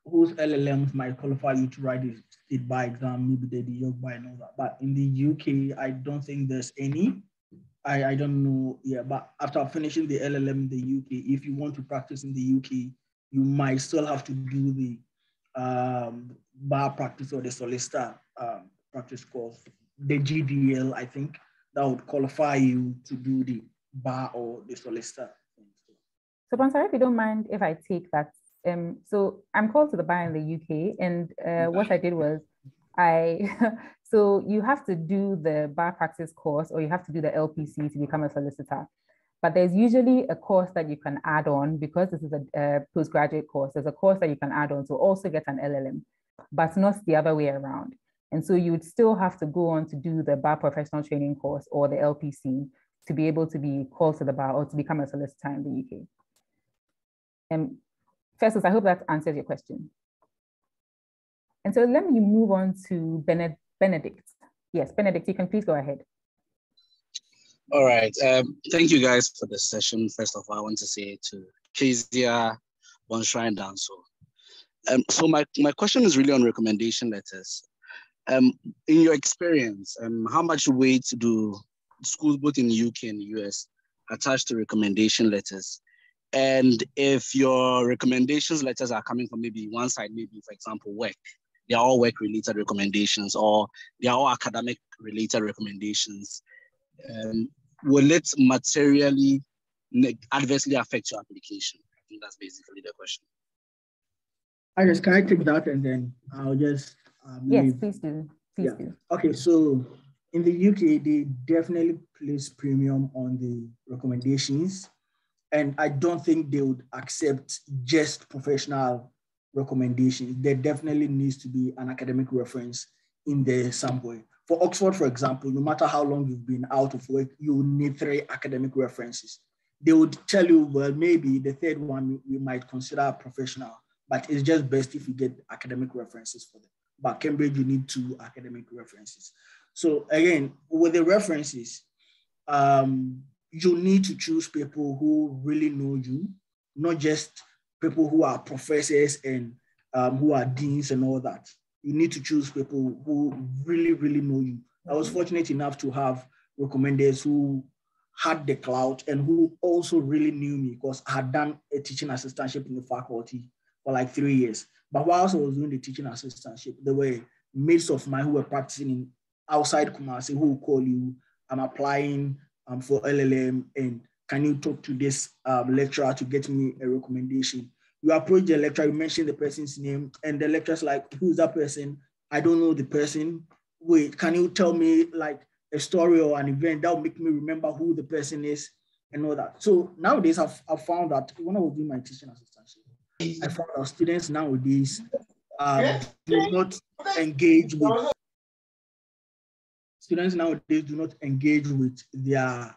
whose LLMs might qualify you to write the state bar exam, maybe the New York bar and all that. But in the UK, I don't think there's any. I don't know, yeah, but after finishing the LLM in the UK, if you want to practice in the UK, you might still have to do the bar practice or the solicitor practice course, the GDL, I think, that would qualify you to do the bar or the solicitor. So, Bonsai, if you don't mind if I take that. So I'm called to the bar in the UK, and what I did was so you have to do the bar practice course or you have to do the LPC to become a solicitor. But there's usually a course that you can add on because this is a postgraduate course. There's a course that you can add on to also get an LLM, but not the other way around. And so you would still have to go on to do the bar professional training course or the LPC to be able to be called to the bar or to become a solicitor in the UK. Festus, I hope that answers your question. And so let me move on to Benedict. Yes, Benedict, you can please go ahead. All right. Thank you guys for the session. First of all, I want to say to Kezia, Bonsai, and Danso. So my question is really on recommendation letters. In your experience, how much weight do schools both in the UK and the US attach to recommendation letters? And if your recommendations letters are coming from maybe one side, maybe for example, work, they are all work-related recommendations or they are all academic-related recommendations, will it materially adversely affect your application? I think that's basically the question. Iris, can I take that and then I'll just yes, please do. Please do. Okay, so in the UK, they definitely place premium on the recommendations. And I don't think they would accept just professional recommendations. There definitely needs to be an academic reference in there somewhere. For Oxford, for example, no matter how long you've been out of work, you will need 3 academic references. They would tell you, well, maybe the third one we might consider professional, but it's just best if you get academic references for them. But Cambridge, you need 2 academic references. So again, with the references, you need to choose people who really know you, not just people who are professors and who are deans and all that. You need to choose people who really, really know you. I was fortunate enough to have recommenders who had the clout and who also really knew me because I had done a teaching assistantship in the faculty for like 3 years. But whilst I was doing the teaching assistantship, there were mates of mine who were practicing outside Kumasi who would call you, I'm applying for LLM, and can you talk to this lecturer to get me a recommendation? You approach the lecturer, you mention the person's name, and the lecturer's like, who's that person? I don't know the person. Wait, can you tell me like a story or an event that will make me remember who the person is and all that? So nowadays, I've found that when I was doing my teaching assistantship, I found that students nowadays do not engage with their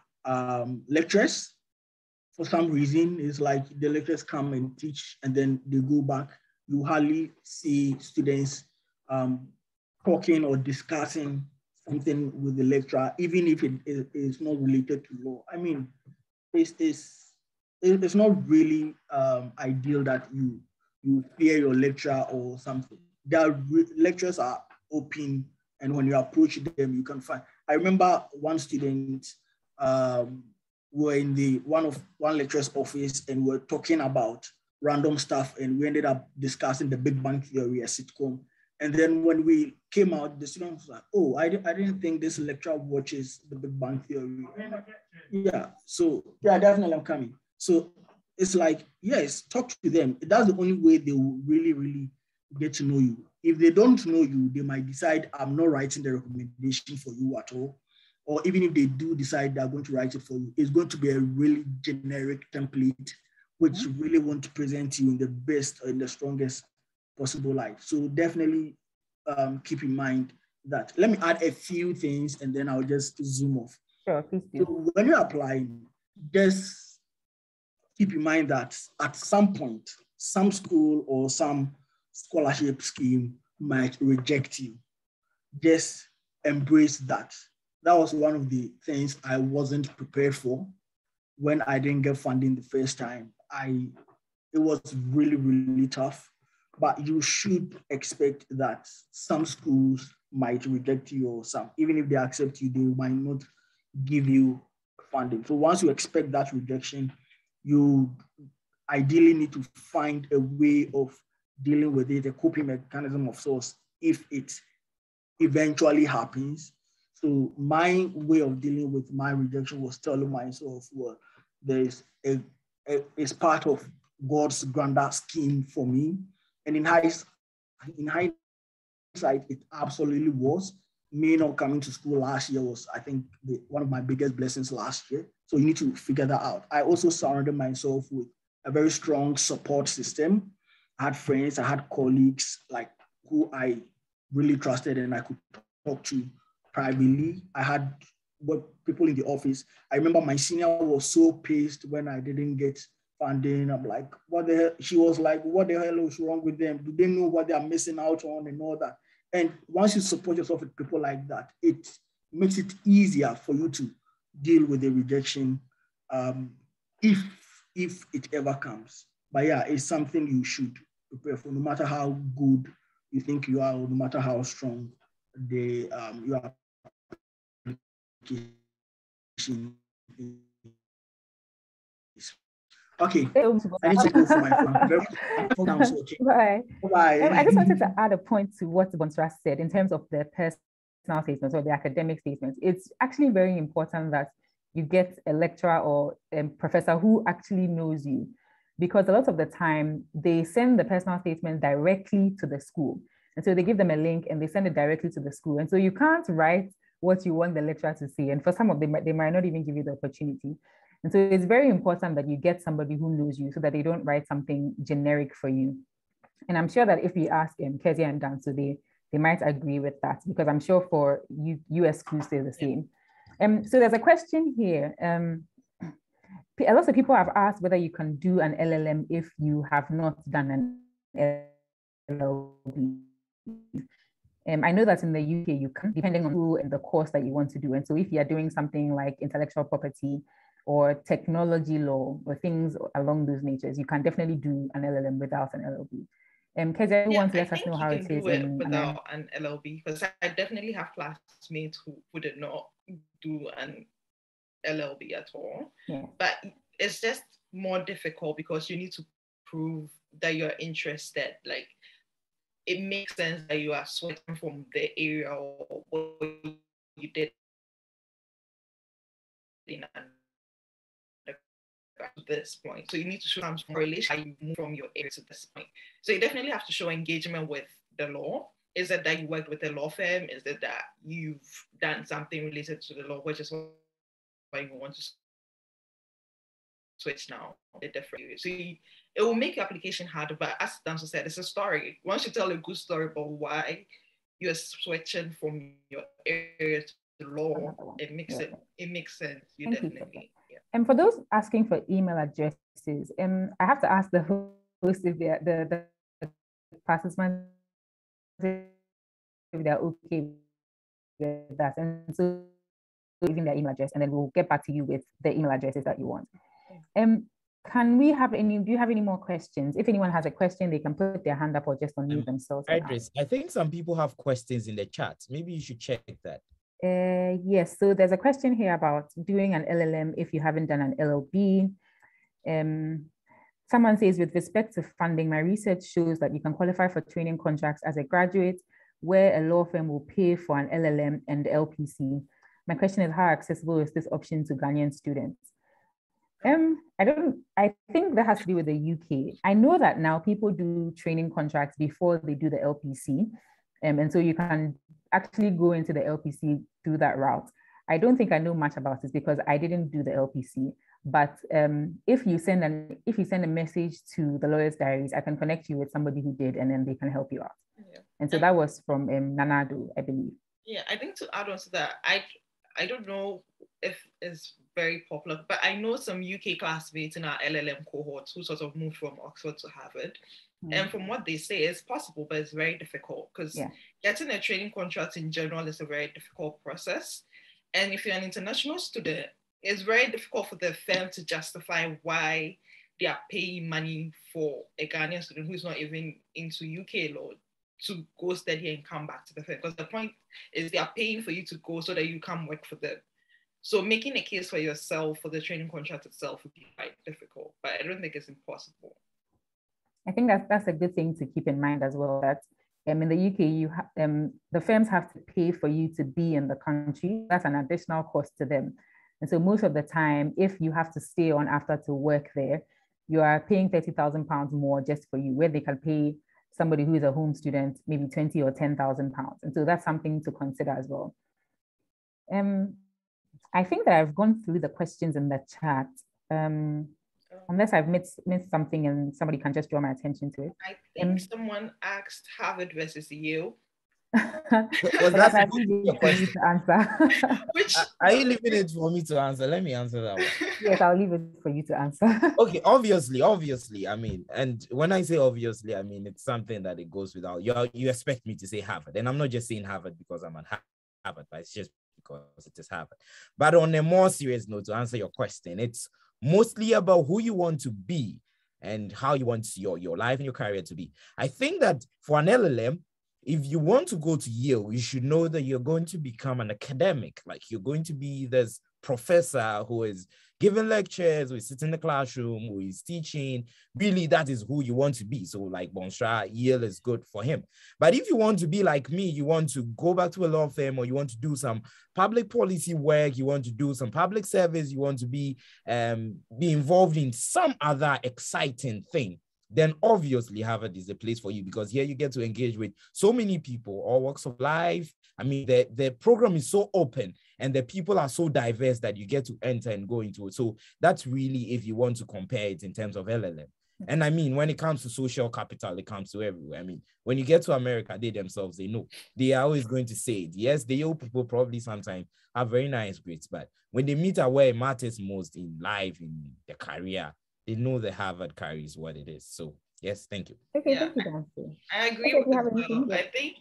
lecturers. For some reason, it's like the lecturers come and teach and then they go back. You hardly see students talking or discussing something with the lecturer, even if it is not related to law. I mean, it's not really ideal that you fear your lecturer or something. Their lectures are open, and when you approach them, you can find. I remember one student were in one lecturer's office and we're talking about random stuff, and we ended up discussing the Big Bang Theory, a sitcom. And then when we came out, the student was like, "Oh, I didn't think this lecturer watches the Big Bang Theory." Yeah, so yeah, definitely I'm coming. So it's like, yes, talk to them. That's the only way they will really, really get to know you. If they don't know you, they might decide, I'm not writing the recommendation for you at all. Or even if they do decide they're going to write it for you, it's going to be a really generic template, which really won't present you in the best or in the strongest possible light. So definitely keep in mind that. Let me add a few things and then I'll just zoom off. Sure, please do. So when you're applying, there's keep in mind that at some point, some school or some scholarship scheme might reject you. Just embrace that. That was one of the things I wasn't prepared for when I didn't get funding the first time. It was really, really tough, but you should expect that some schools might reject you, or some, even if they accept you, they might not give you funding. So once you expect that rejection, you ideally need to find a way of dealing with it, a coping mechanism of sorts, if it eventually happens. So my way of dealing with my rejection was telling myself, well, there's it's part of God's grander scheme for me. And in hindsight, it absolutely was. Me not coming to school last year was, I think, one of my biggest blessings last year. So you need to figure that out. I also surrounded myself with a very strong support system. I had friends, I had colleagues like who I really trusted and I could talk to privately. I had people in the office. I remember my senior was so pissed when I didn't get funding. I'm like, what the hell? She was like, what the hell is wrong with them? Do they know what they are missing out on and all that? And once you support yourself with people like that, it makes it easier for you to deal with the rejection if it ever comes. But yeah, it's something you should prepare for, no matter how good you think you are, or no matter how strong your application is. Okay, I need to go for my phone. Bye. Bye. I just wanted to add a point to what Bonsoir said in terms of the personal statements or the academic statements. It's actually very important that you get a lecturer or a professor who actually knows you, because a lot of the time they send the personal statement directly to the school. And so they give them a link and they send it directly to the school. And so you can't write what you want the lecturer to see. And for some of them, they might not even give you the opportunity. And so it's very important that you get somebody who knows you so that they don't write something generic for you. And I'm sure that if we ask Kezia and Dan, so they might agree with that, because I'm sure for US schools, they're the same. So there's a question here. A lot of people have asked whether you can do an LLM if you have not done an LLB. I know that in the UK, you can, depending on who and the course that you want to do. And so if you're doing something like intellectual property or technology law or things along those natures, you can definitely do an LLM without an LLB. Kezia, you want to let us know how it is without an LLB, because I definitely have classmates who did not do an LLB at all. Yeah. But it's just more difficult because you need to prove that you're interested. Like, it makes sense that you are switching from the area or what you did in this point. So you need to show some correlation how you move from your area to this point. So you definitely have to show engagement with the law. Is it that you worked with a law firm? Is it that you've done something related to the law, which is why you want to switch now? So it will make your application harder, but as Danso said, it's a story. Once you tell a good story about why you're switching from your area to the law, it makes sense. You definitely. Yeah. And for those asking for email addresses, I have to ask the host if the participants if they're okay with that. And so giving their email address, and then we'll get back to you with the email addresses that you want. Do you have any more questions? If anyone has a question, they can put their hand up or just unmute themselves. Idris, I think some people have questions in the chat. Maybe you should check that. Yes, so there's a question here about doing an LLM if you haven't done an LLB. Someone says, with respect to funding, my research shows that you can qualify for training contracts as a graduate where a law firm will pay for an LLM and LPC. My question is, how accessible is this option to Ghanaian students? I think that has to do with the UK. I know that now people do training contracts before they do the LPC. And so you can actually go into the LPC through that route. I don't think I know much about this because I didn't do the LPC. But if you send a message to the Lawyer's Diaries, I can connect you with somebody who did, and then they can help you out. Yeah. And so that was from Nanado, I believe. Yeah, I think to add on to that, I don't know if it's very popular, but I know some UK classmates in our LLM cohorts who sort of moved from Oxford to Harvard. And from what they say, it's possible, but it's very difficult because getting a training contract in general is a very difficult process. And if you're an international student, it's very difficult for the firm to justify why they are paying money for a Ghanaian student who's not even into UK law to go study and come back to the firm. Because the point is they are paying for you to go so that you can work for them. So making a case for yourself for the training contract itself would be quite difficult, but I don't think it's impossible. I think that's a good thing to keep in mind as well, that in the UK, the firms have to pay for you to be in the country. That's an additional cost to them. And so most of the time, if you have to stay on after to work there, you are paying £30,000 more just for you, where they can pay somebody who is a home student maybe 20 or 10,000 pounds. And so that's something to consider as well. I think that I've gone through the questions in the chat. Unless I've missed something and somebody can just draw my attention to it. I think someone asked Harvard versus Yale. Was that I leave it for you to answer. Are you leaving it for me to answer? Let me answer that one. Yes, I'll leave it for you to answer. Okay, obviously, I mean, and when I say obviously, I mean, it's something that it goes without. You expect me to say Harvard, and I'm not just saying Harvard because I'm on Harvard, but it's just because it is Harvard. But on a more serious note, to answer your question, it's mostly about who you want to be and how you want your life and your career to be. I think that for an LLM, if you want to go to Yale, you should know that you're going to become an academic. Like you're going to be this professor who is giving lectures, who is sitting in the classroom, who is teaching. Really, that is who you want to be. So like Bonsra, Yale is good for him. But if you want to be like me, you want to go back to a law firm, or you want to do some public policy work, you want to do some public service, you want to be involved in some other exciting thing, then obviously Harvard is the place for you, because here you get to engage with so many people, all walks of life. I mean, the program is so open and the people are so diverse that you get to enter and go into it. So that's really, if you want to compare it in terms of LLM. And I mean, when it comes to social capital, it comes to everywhere. I mean, when you get to America, they themselves, they know. They are always going to say it. Yes, the old people probably sometimes have very nice grades, but when they meet at where it matters most in life, in their career, they know the Harvard carries what it is. So yes, thank you. Okay, thank you, Nancy. I agree with that. I think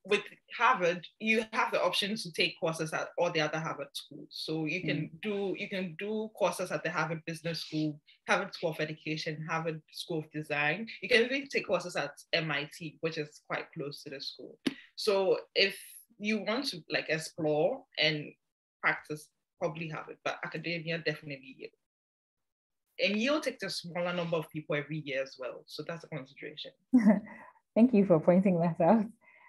with Harvard, you have the option to take courses at all the other Harvard schools. So you can do courses at the Harvard Business School, Harvard School of Education, Harvard School of Design. You can even take courses at MIT, which is quite close to the school. So if you want to like explore and practice, probably Harvard, but academia, definitely Yale. And Yale takes a smaller number of people every year as well. So that's a consideration. Thank you for pointing that out.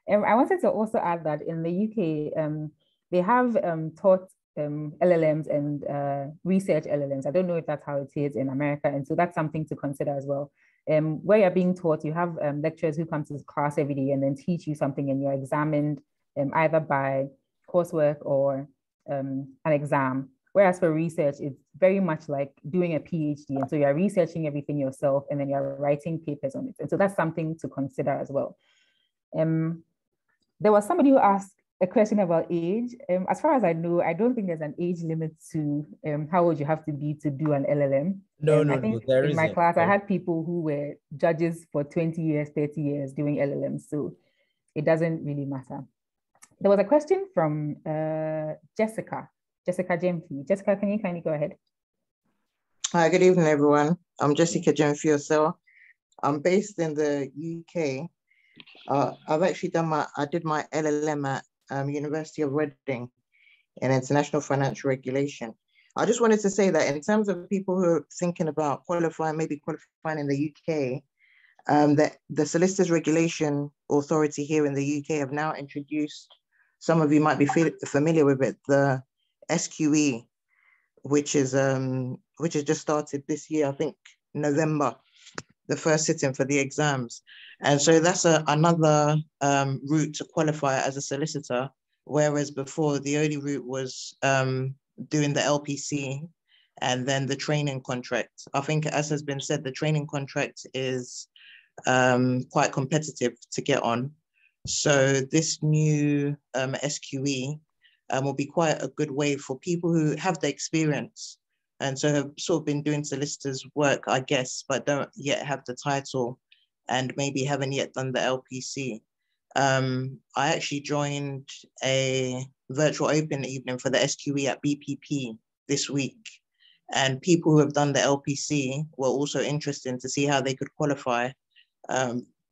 I wanted to also add that in the UK, they have taught LLMs and research LLMs. I don't know if that's how it is in America. And so that's something to consider as well. Where you're being taught, you have lecturers who come to class every day and then teach you something, and you're examined either by coursework or an exam. Whereas for research, it's very much like doing a PhD. And so you're researching everything yourself and then you're writing papers on it. And so that's something to consider as well. There was somebody who asked a question about age. As far as I know, I don't think there's an age limit to how old you have to be to do an LLM. I think in my class, I had people who were judges for 20 years, 30 years doing LLMs. So it doesn't really matter. There was a question from Jessica Jemfi. Jessica, can you kindly go ahead? Hi, good evening, everyone. I'm Jessica Jemfi. I'm based in the UK. I've actually I did my LLM at University of Reading in International Financial Regulation. I just wanted to say that in terms of people who are thinking about maybe qualifying in the UK, that the Solicitors Regulation Authority here in the UK have now introduced, some of you might be familiar with it, the SQE, which has just started this year, I think November, the first sitting for the exams. And so that's another route to qualify as a solicitor, whereas before the only route was doing the LPC and then the training contract. I think, as has been said, the training contract is quite competitive to get on. So this new SQE will be quite a good way for people who have the experience and so have sort of been doing solicitors work, I guess, but don't yet have the title and maybe haven't yet done the LPC. I actually joined a virtual open evening for the SQE at BPP this week. And people who have done the LPC were also interested to see how they could qualify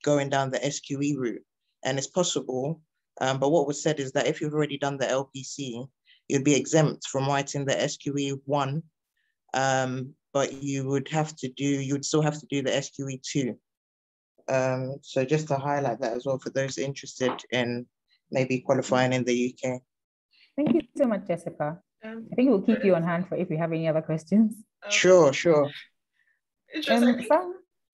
going down the SQE route. And it's possible, but what was said is that if you've already done the LPC, you'd be exempt from writing the SQE 1, but you would still have to do the SQE 2. So just to highlight that as well for those interested in maybe qualifying in the UK. Thank you so much, Jessica. I think we'll keep you on hand for if we have any other questions. Sure. Interesting.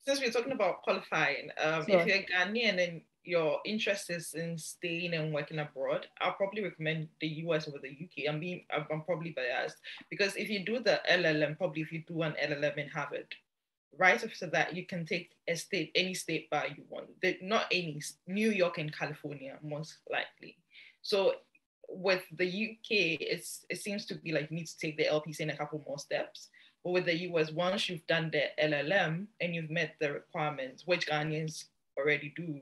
Since we're talking about qualifying, sure. If you're Ghanaian and your interest is in staying and working abroad, I'll probably recommend the US over the UK. I'm probably biased because if you do the LLM, probably if you do an LLM in Harvard, right after that, you can take any state bar you want. Not any, New York and California, most likely. So with the UK, it seems to be like you need to take the LPC in a couple more steps. But with the US, once you've done the LLM and you've met the requirements, which Ghanaians already do,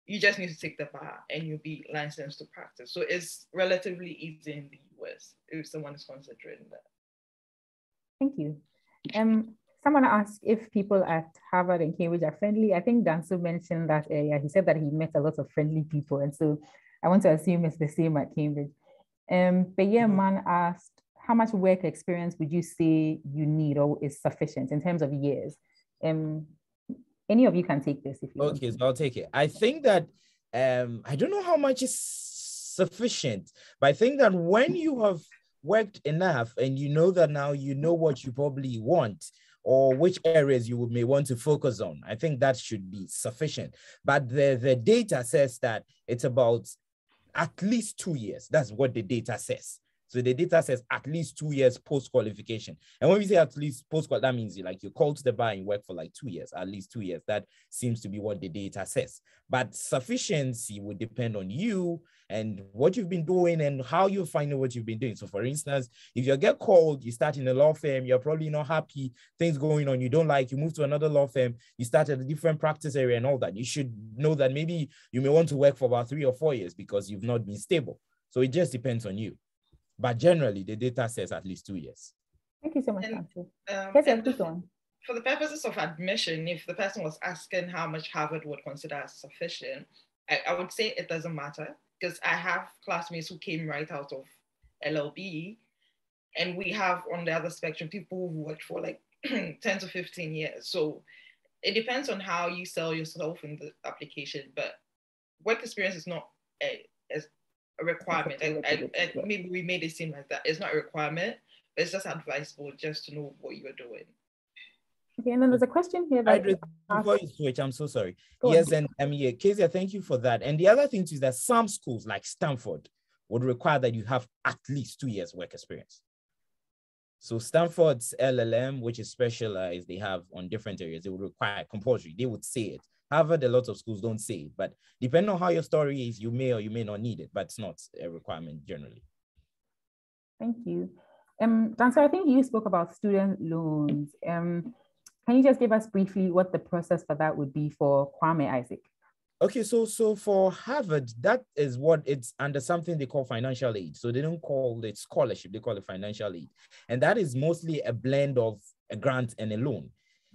you just need to take the bar and you'll be licensed to practice. So it's relatively easy in the US if someone is considering that. Thank you. Someone asked if people at Harvard and Cambridge are friendly. I think Danso mentioned that area. He said that he met a lot of friendly people. And so I want to assume it's the same at Cambridge. Man asked, how much work experience would you say you need or is sufficient in terms of years? Any of you can take this if you want. Okay, so I'll take it. I think that, I don't know how much is sufficient, but I think that when you have worked enough and you know that now you know what you probably want or which areas you may want to focus on, I think that should be sufficient. But the data says that it's about at least 2 years. That's what the data says. So the data says at least 2 years post-qualification. And when we say at least post-qualification, that means you're called to the bar and you work for like 2 years, at least 2 years. That seems to be what the data says. But sufficiency would depend on you and what you've been doing and how you find out what you've been doing. So for instance, if you get called, you start in a law firm, you're probably not happy, things going on, you don't like, you move to another law firm, you start at a different practice area and all that. You should know that maybe you may want to work for about 3 or 4 years because you've not been stable. So it just depends on you. But generally, the data says at least 2 years. Thank you so much, For the purposes of admission, if the person was asking how much Harvard would consider as sufficient, I would say it doesn't matter because I have classmates who came right out of LLB, and we have on the other spectrum people who worked for like 10 to 15 years. So it depends on how you sell yourself in the application, but work experience is not a requirement. Maybe we made it seem like that. It's not a requirement, but it's just advisable just to know what you're doing. Okay, and then there's a question here that before you switch, I'm so sorry. Yes, and Kezia, thank you for that. And the other thing too is that some schools like Stanford would require that you have at least 2 years work experience. So Stanford's LLM, which is specialized, they have on different areas, they would require compulsory. They would say it. Harvard, a lot of schools don't say it, but depending on how your story is, you may or you may not need it, but it's not a requirement generally. Thank you. Dancer, I think you spoke about student loans. Can you just give us briefly what the process for that would be for Kwame Isaac? Okay, so for Harvard, that is what it's under something they call financial aid. So they don't call it scholarship, they call it financial aid. And that is mostly a blend of a grant and a loan.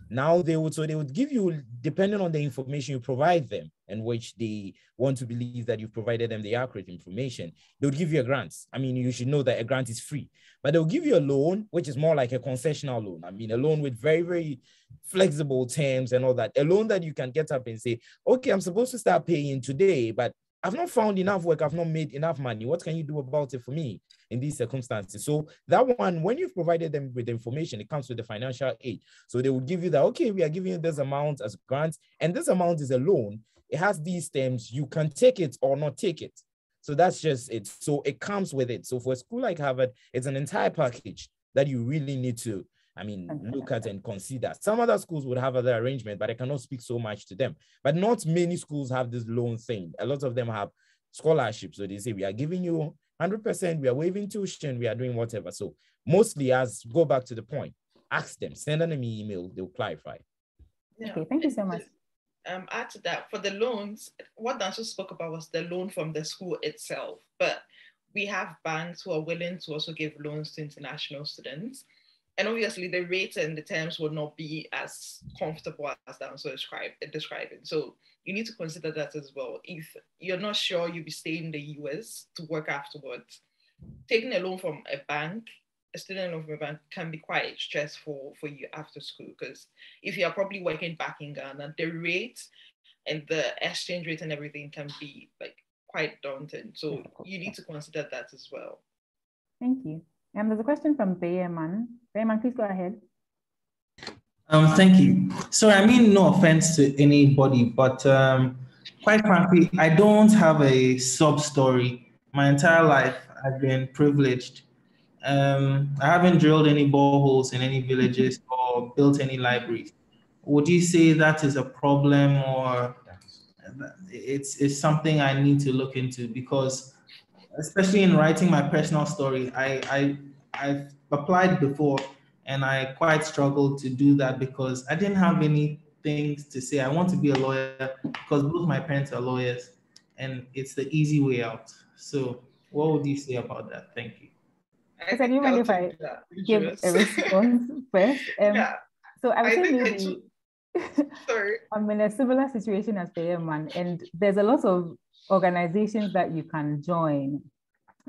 Now they would give you, depending on the information you provide them, and which they want to believe that you've provided them the accurate information, they would give you a grant. I mean, you should know that a grant is free, but they'll give you a loan, which is more like a concessional loan. I mean, a loan with very, very flexible terms and all that. A loan that you can get up and say, okay, I'm supposed to start paying today, but I've not found enough work. I've not made enough money. What can you do about it for me in these circumstances? So that one, when you've provided them with the information, it comes with the financial aid. So they will give you that, okay, we are giving you this amount as grants, and this amount is a loan. It has these terms. You can take it or not take it. So that's just it. So it comes with it. So for a school like Harvard, it's an entire package that you really need to, look at and consider. Some other schools would have other arrangement, but I cannot speak so much to them. But not many schools have this loan thing. A lot of them have scholarships. So they say, we are giving you 100%, we are waiving tuition, we are doing whatever. So mostly, as go back to the point, ask them, send them an email, they'll clarify. Yeah. Okay, thank you so much. Add to that, for the loans, what Danso spoke about was the loan from the school itself. But we have banks who are willing to also give loans to international students. And obviously the rates and the terms will not be as comfortable as Danso describing. So you need to consider that as well. If you're not sure you'll be staying in the US to work afterwards, taking a loan from a bank, a student loan from a bank, can be quite stressful for you after school, because if you're probably working back in Ghana, the rate and the exchange rate and everything can be like quite daunting. So you need to consider that as well. Thank you. There's a question from Bayeman. Bayeman, please go ahead. Thank you. So I mean, no offense to anybody, but quite frankly, I don't have a sub story. My entire life, I've been privileged. I haven't drilled any boreholes in any villages or built any libraries. Would you say that is a problem, or it's something I need to look into? Because especially in writing my personal story, I've applied before and I quite struggled to do that because I didn't have any things to say. I want to be a lawyer because both my parents are lawyers and it's the easy way out. So what would you say about that? Thank you. Do you mind if I give a response first? Yeah. So I would say maybe sorry. I'm in a similar situation as Bayeman, and there's a lot of organizations that you can join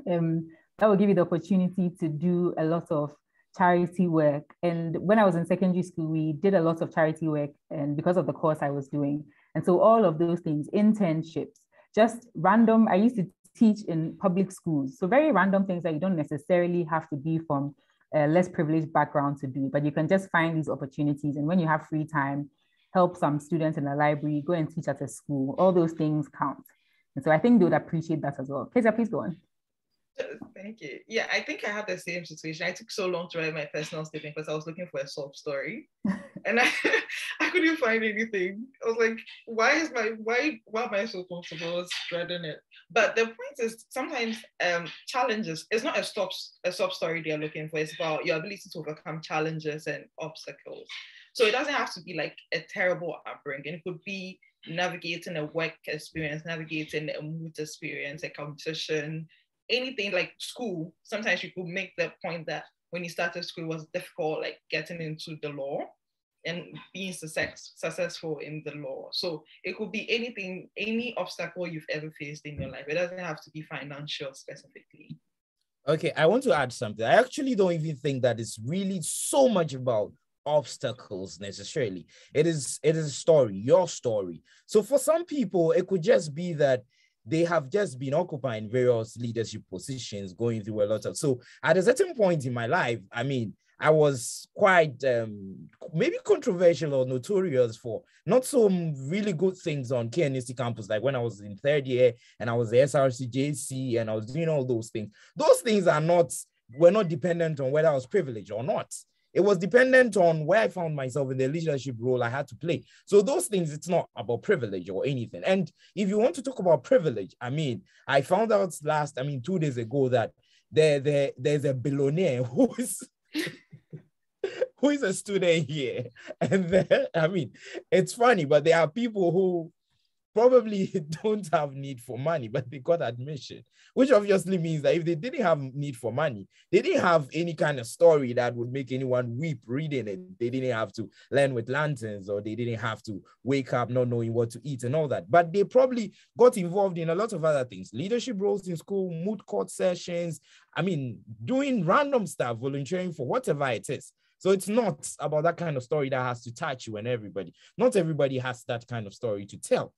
that will give you the opportunity to do a lot of charity work. And when I was in secondary school, we did a lot of charity work, and because of the course I was doing. And so all of those things, internships, just random, I used to teach in public schools. So very random things that you don't necessarily have to be from a less privileged background to do, but you can just find these opportunities. And when you have free time, help some students in a library, go and teach at a school, all those things count. And so I think they would appreciate that as well. Kezia, please go on. Thank you. Yeah, I think I had the same situation. I took so long to write my personal statement because I was looking for a sob story, and I couldn't find anything. I was like, why am I so comfortable? I was dreading it. But the point is, sometimes challenges, it's not a sob story they're looking for. It's about your ability to overcome challenges and obstacles. So it doesn't have to be like a terrible upbringing. It could be navigating a work experience, navigating a mood experience, a competition, anything like school. Sometimes you could make the point that when you started school, it was difficult, like getting into the law and being successful in the law. So it could be anything, any obstacle you've ever faced in your life. It doesn't have to be financial specifically. Okay, I want to add something. I actually don't even think that it's really so much about obstacles necessarily. It is a story, your story. So for some people, it could just be that they have just been occupying various leadership positions, going through a lot of, so at a certain point in my life, I mean, I was quite maybe controversial or notorious for not so really good things on KNST campus, like when I was in third year and I was the SRCJC and I was doing all those things. Those things were not dependent on whether I was privileged or not. It was dependent on where I found myself in the leadership role I had to play. So those things, it's not about privilege or anything. And if you want to talk about privilege, I mean, I found out 2 days ago that there's a billionaire who is a student here. And I mean, it's funny, but there are people who probably don't have need for money, but they got admission, which obviously means that if they didn't have need for money, they didn't have any kind of story that would make anyone weep reading it. They didn't have to learn with lanterns, or they didn't have to wake up not knowing what to eat and all that. But they probably got involved in a lot of other things, leadership roles in school, moot court sessions, I mean, doing random stuff, volunteering for whatever it is. So it's not about that kind of story that has to touch you and everybody. Not everybody has that kind of story to tell.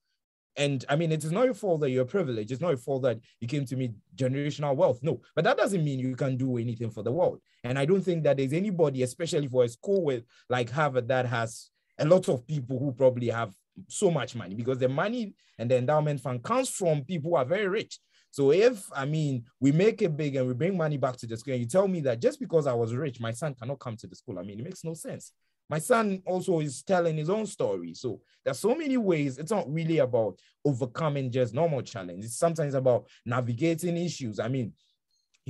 And I mean, it is not your fault that you're privileged. It's not your fault that you came to meet generational wealth. No, but that doesn't mean you can do anything for the world. And I don't think that there's anybody, especially for a school with like Harvard, that has a lot of people who probably have so much money, because the money and the endowment fund comes from people who are very rich. So if, I mean, we make it big and we bring money back to the school, and you tell me that just because I was rich, my son cannot come to the school, I mean, it makes no sense. My son also is telling his own story. So there's so many ways. It's not really about overcoming just normal challenges. It's sometimes about navigating issues. I mean,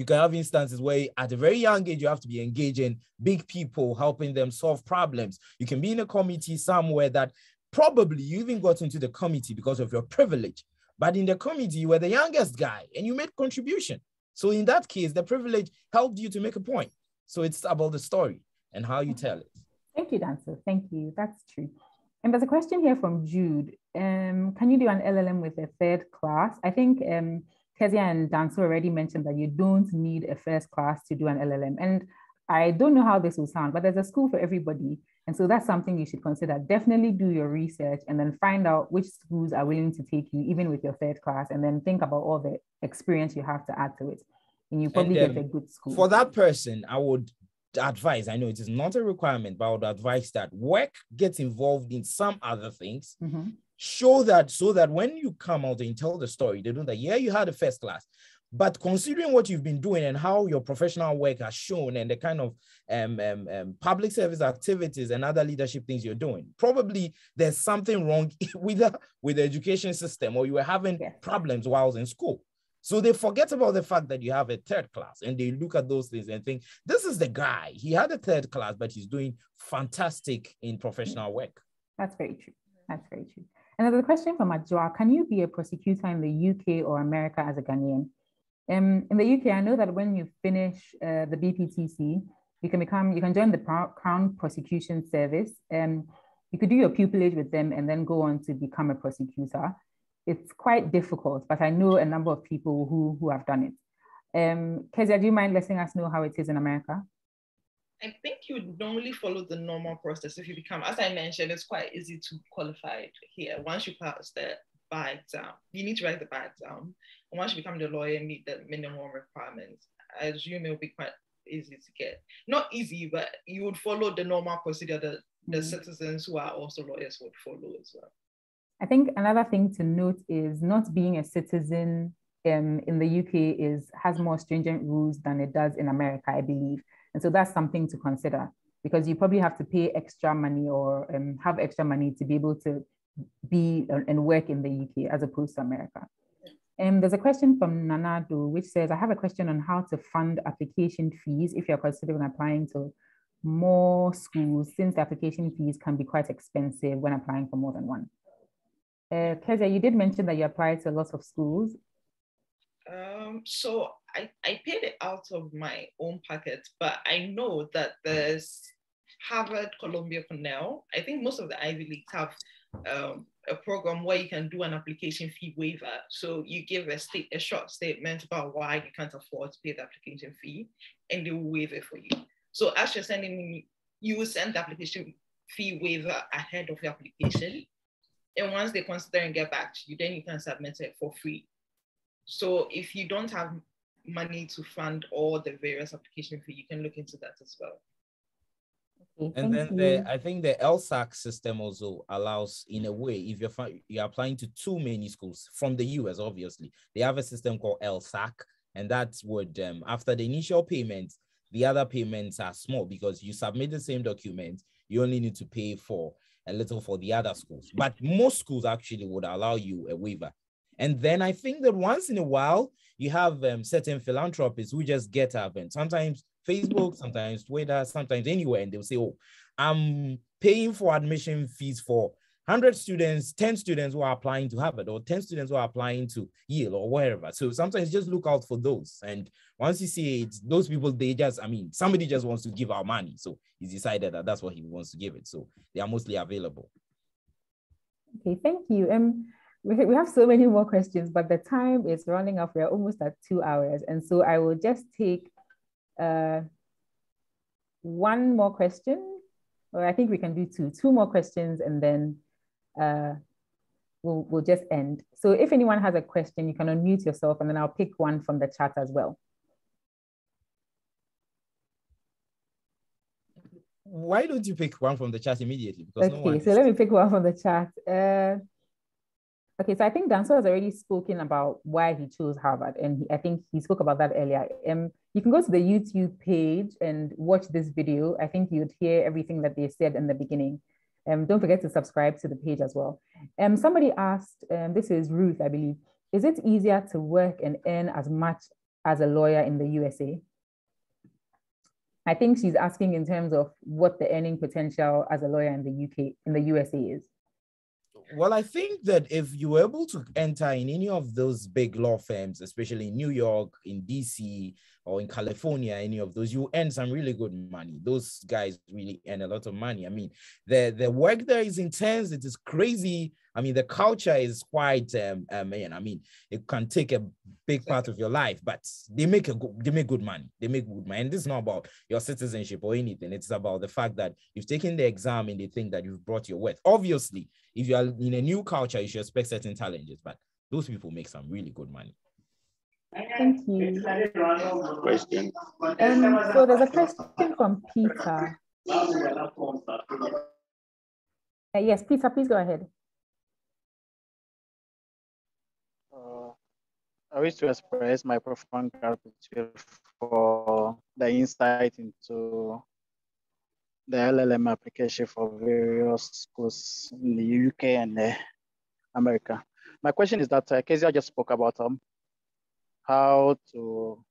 You can have instances where at a very young age, you have to be engaging big people, helping them solve problems. You can be in a committee somewhere that probably you even got into the committee because of your privilege. But in the committee, you were the youngest guy and you made contribution. So in that case, the privilege helped you to make a point. So it's about the story and how you tell it. Thank you, Dancer. Thank you. That's true. And there's a question here from Jude. Can you do an LLM with a third class? I think Kezia and Dancer already mentioned that you don't need a first class to do an LLM. And I don't know how this will sound, but there's a school for everybody. And so that's something you should consider. Definitely do your research and then find out which schools are willing to take you, even with your third class, and then think about all the experience you have to add to it. And you probably get a good school. For that person, I would advise, I know it is not a requirement, but I would advise that work gets involved in some other things. Show that so that when you come out and tell the story, they know that, yeah, you had a first class. But considering what you've been doing and how your professional work has shown and the kind of public service activities and other leadership things you're doing, probably there's something wrong with the education system, or you were having problems while I was in school. So they forget about the fact that you have a third class and they look at those things and think, this is the guy. He had a third class, but he's doing fantastic in professional work. That's very true. That's very true. And there's a question from Ajwa. Can you be a prosecutor in the UK or America as a Ghanaian? In the UK, I know that when you finish the BPTC, you can join the Crown Prosecution Service. You could do your pupillage with them and then go on to become a prosecutor. It's quite difficult, but I know a number of people who have done it. Kezia, do you mind letting us know how it is in America? I think you would normally follow the normal process. If you become, as I mentioned, it's quite easy to qualify here. Once you pass the bar exam, you need to write the bar exam. And once you become the lawyer and meet the minimum requirements, I assume it will be quite easy to get. Not easy, but you would follow the normal procedure that the citizens who are also lawyers would follow as well. I think another thing to note is not being a citizen in the UK has more stringent rules than it does in America, I believe. And so that's something to consider, because you probably have to pay extra money or have extra money to be able to be and work in the UK as opposed to America. There's a question from Nanado, which says, I have a question on how to fund application fees if you're considering applying to more schools, since the application fees can be quite expensive when applying for more than one. Kezia, you did mention that you applied to lots of schools. So I paid it out of my own pocket, but I know that there's Harvard, Columbia, Cornell. I think most of the Ivy Leagues have a program where you can do an application fee waiver. So you give a short statement about why you can't afford to pay the application fee, and they will waive it for you. So as you're sending me, you will send the application fee waiver ahead of your application. And once they consider and get back to you, then you can submit it for free. So if you don't have money to fund all the various application fees, you can look into that as well. Okay, and then I think the LSAC system also allows, in a way, if you're applying to too many schools from the US, obviously, they have a system called LSAC, and that would, after the initial payments, the other payments are small because you submit the same document, you only need to pay for a little for the other schools. But most schools actually would allow you a waiver. And then I think that once in a while, you have certain philanthropists who just get up, and sometimes Facebook, sometimes Twitter, sometimes anywhere, and they'll say, oh, I'm paying for admission fees for 100 students, 10 students who are applying to Harvard, or 10 students who are applying to Yale or wherever. So sometimes just look out for those. And once you see it, those people, somebody just wants to give our money. So he's decided that that's what he wants to give it. So they are mostly available. Okay, thank you. We have so many more questions, but the time is running out. We're almost at 2 hours. And so I will just take one more question, or I think we can do two more questions, and then we'll just end. So if anyone has a question, you can unmute yourself, and then I'll pick one from the chat as well. Why don't you pick one from the chat immediately? Because so let me pick one from the chat. Okay, so I think Danso has already spoken about why he chose Harvard, and I think he spoke about that earlier. You can go to the YouTube page and watch this video. I think you'd hear everything that they said in the beginning. Don't forget to subscribe to the page as well. Somebody asked, this is Ruth, I believe, is it easier to work and earn as much as a lawyer in the USA? I think she's asking in terms of what the earning potential as a lawyer in the USA is. Well, I think that if you were able to enter in any of those big law firms, especially in New York, in DC, or in California, any of those, you earn some really good money. Those guys really earn a lot of money. I mean, the work there is intense. It is crazy. I mean, the culture is quite, I mean, it can take a big part of your life, but they make good money. They make good money. And this is not about your citizenship or anything. It's about the fact that you've taken the exam and they think that you've brought your worth. Obviously, if you are in a new culture, you should expect certain challenges, but those people make some really good money. Thank you. Question. So there's a question from Peter. Yes, Peter, please go ahead. I wish to express my profound gratitude for the insight into the LLM application for various schools in the UK and America. My question is that Kezia just spoke about how to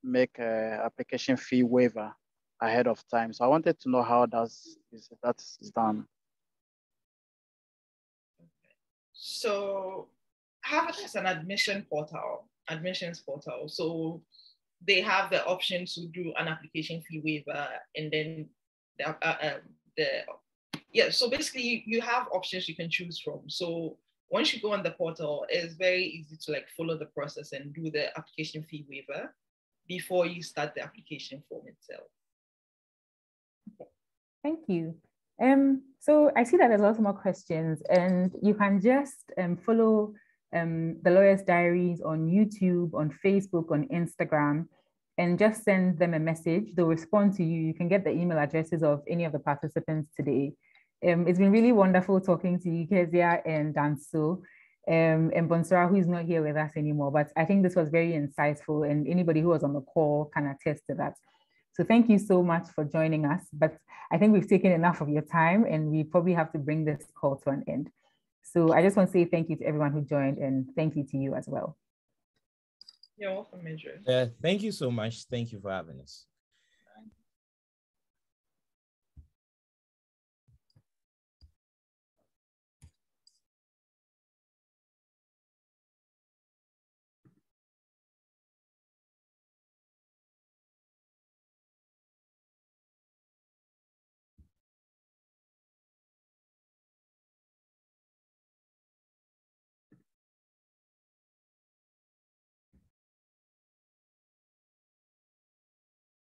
make an application fee waiver ahead of time. So I wanted to know how that is done. So Harvard has an admissions portal. So they have the option to do an application fee waiver, and then so basically you have options you can choose from. So once you go on the portal, it's very easy to like follow the process and do the application fee waiver before you start the application form itself. Okay. Thank you. So I see that there's lots more questions, and you can just follow the Lawyer's Diaries on YouTube, on Facebook, on Instagram, and just send them a message. They'll respond to you. You can get the email addresses of any of the participants today. It's been really wonderful talking to you, Kezia and Danso, and Bonsora, who's not here with us anymore. But I think this was very insightful, and anybody who was on the call can attest to that. So thank you so much for joining us. But I think we've taken enough of your time, and we probably have to bring this call to an end. So I just want to say thank you to everyone who joined, and thank you to you as well. You're welcome, Major. Thank you so much. Thank you for having us.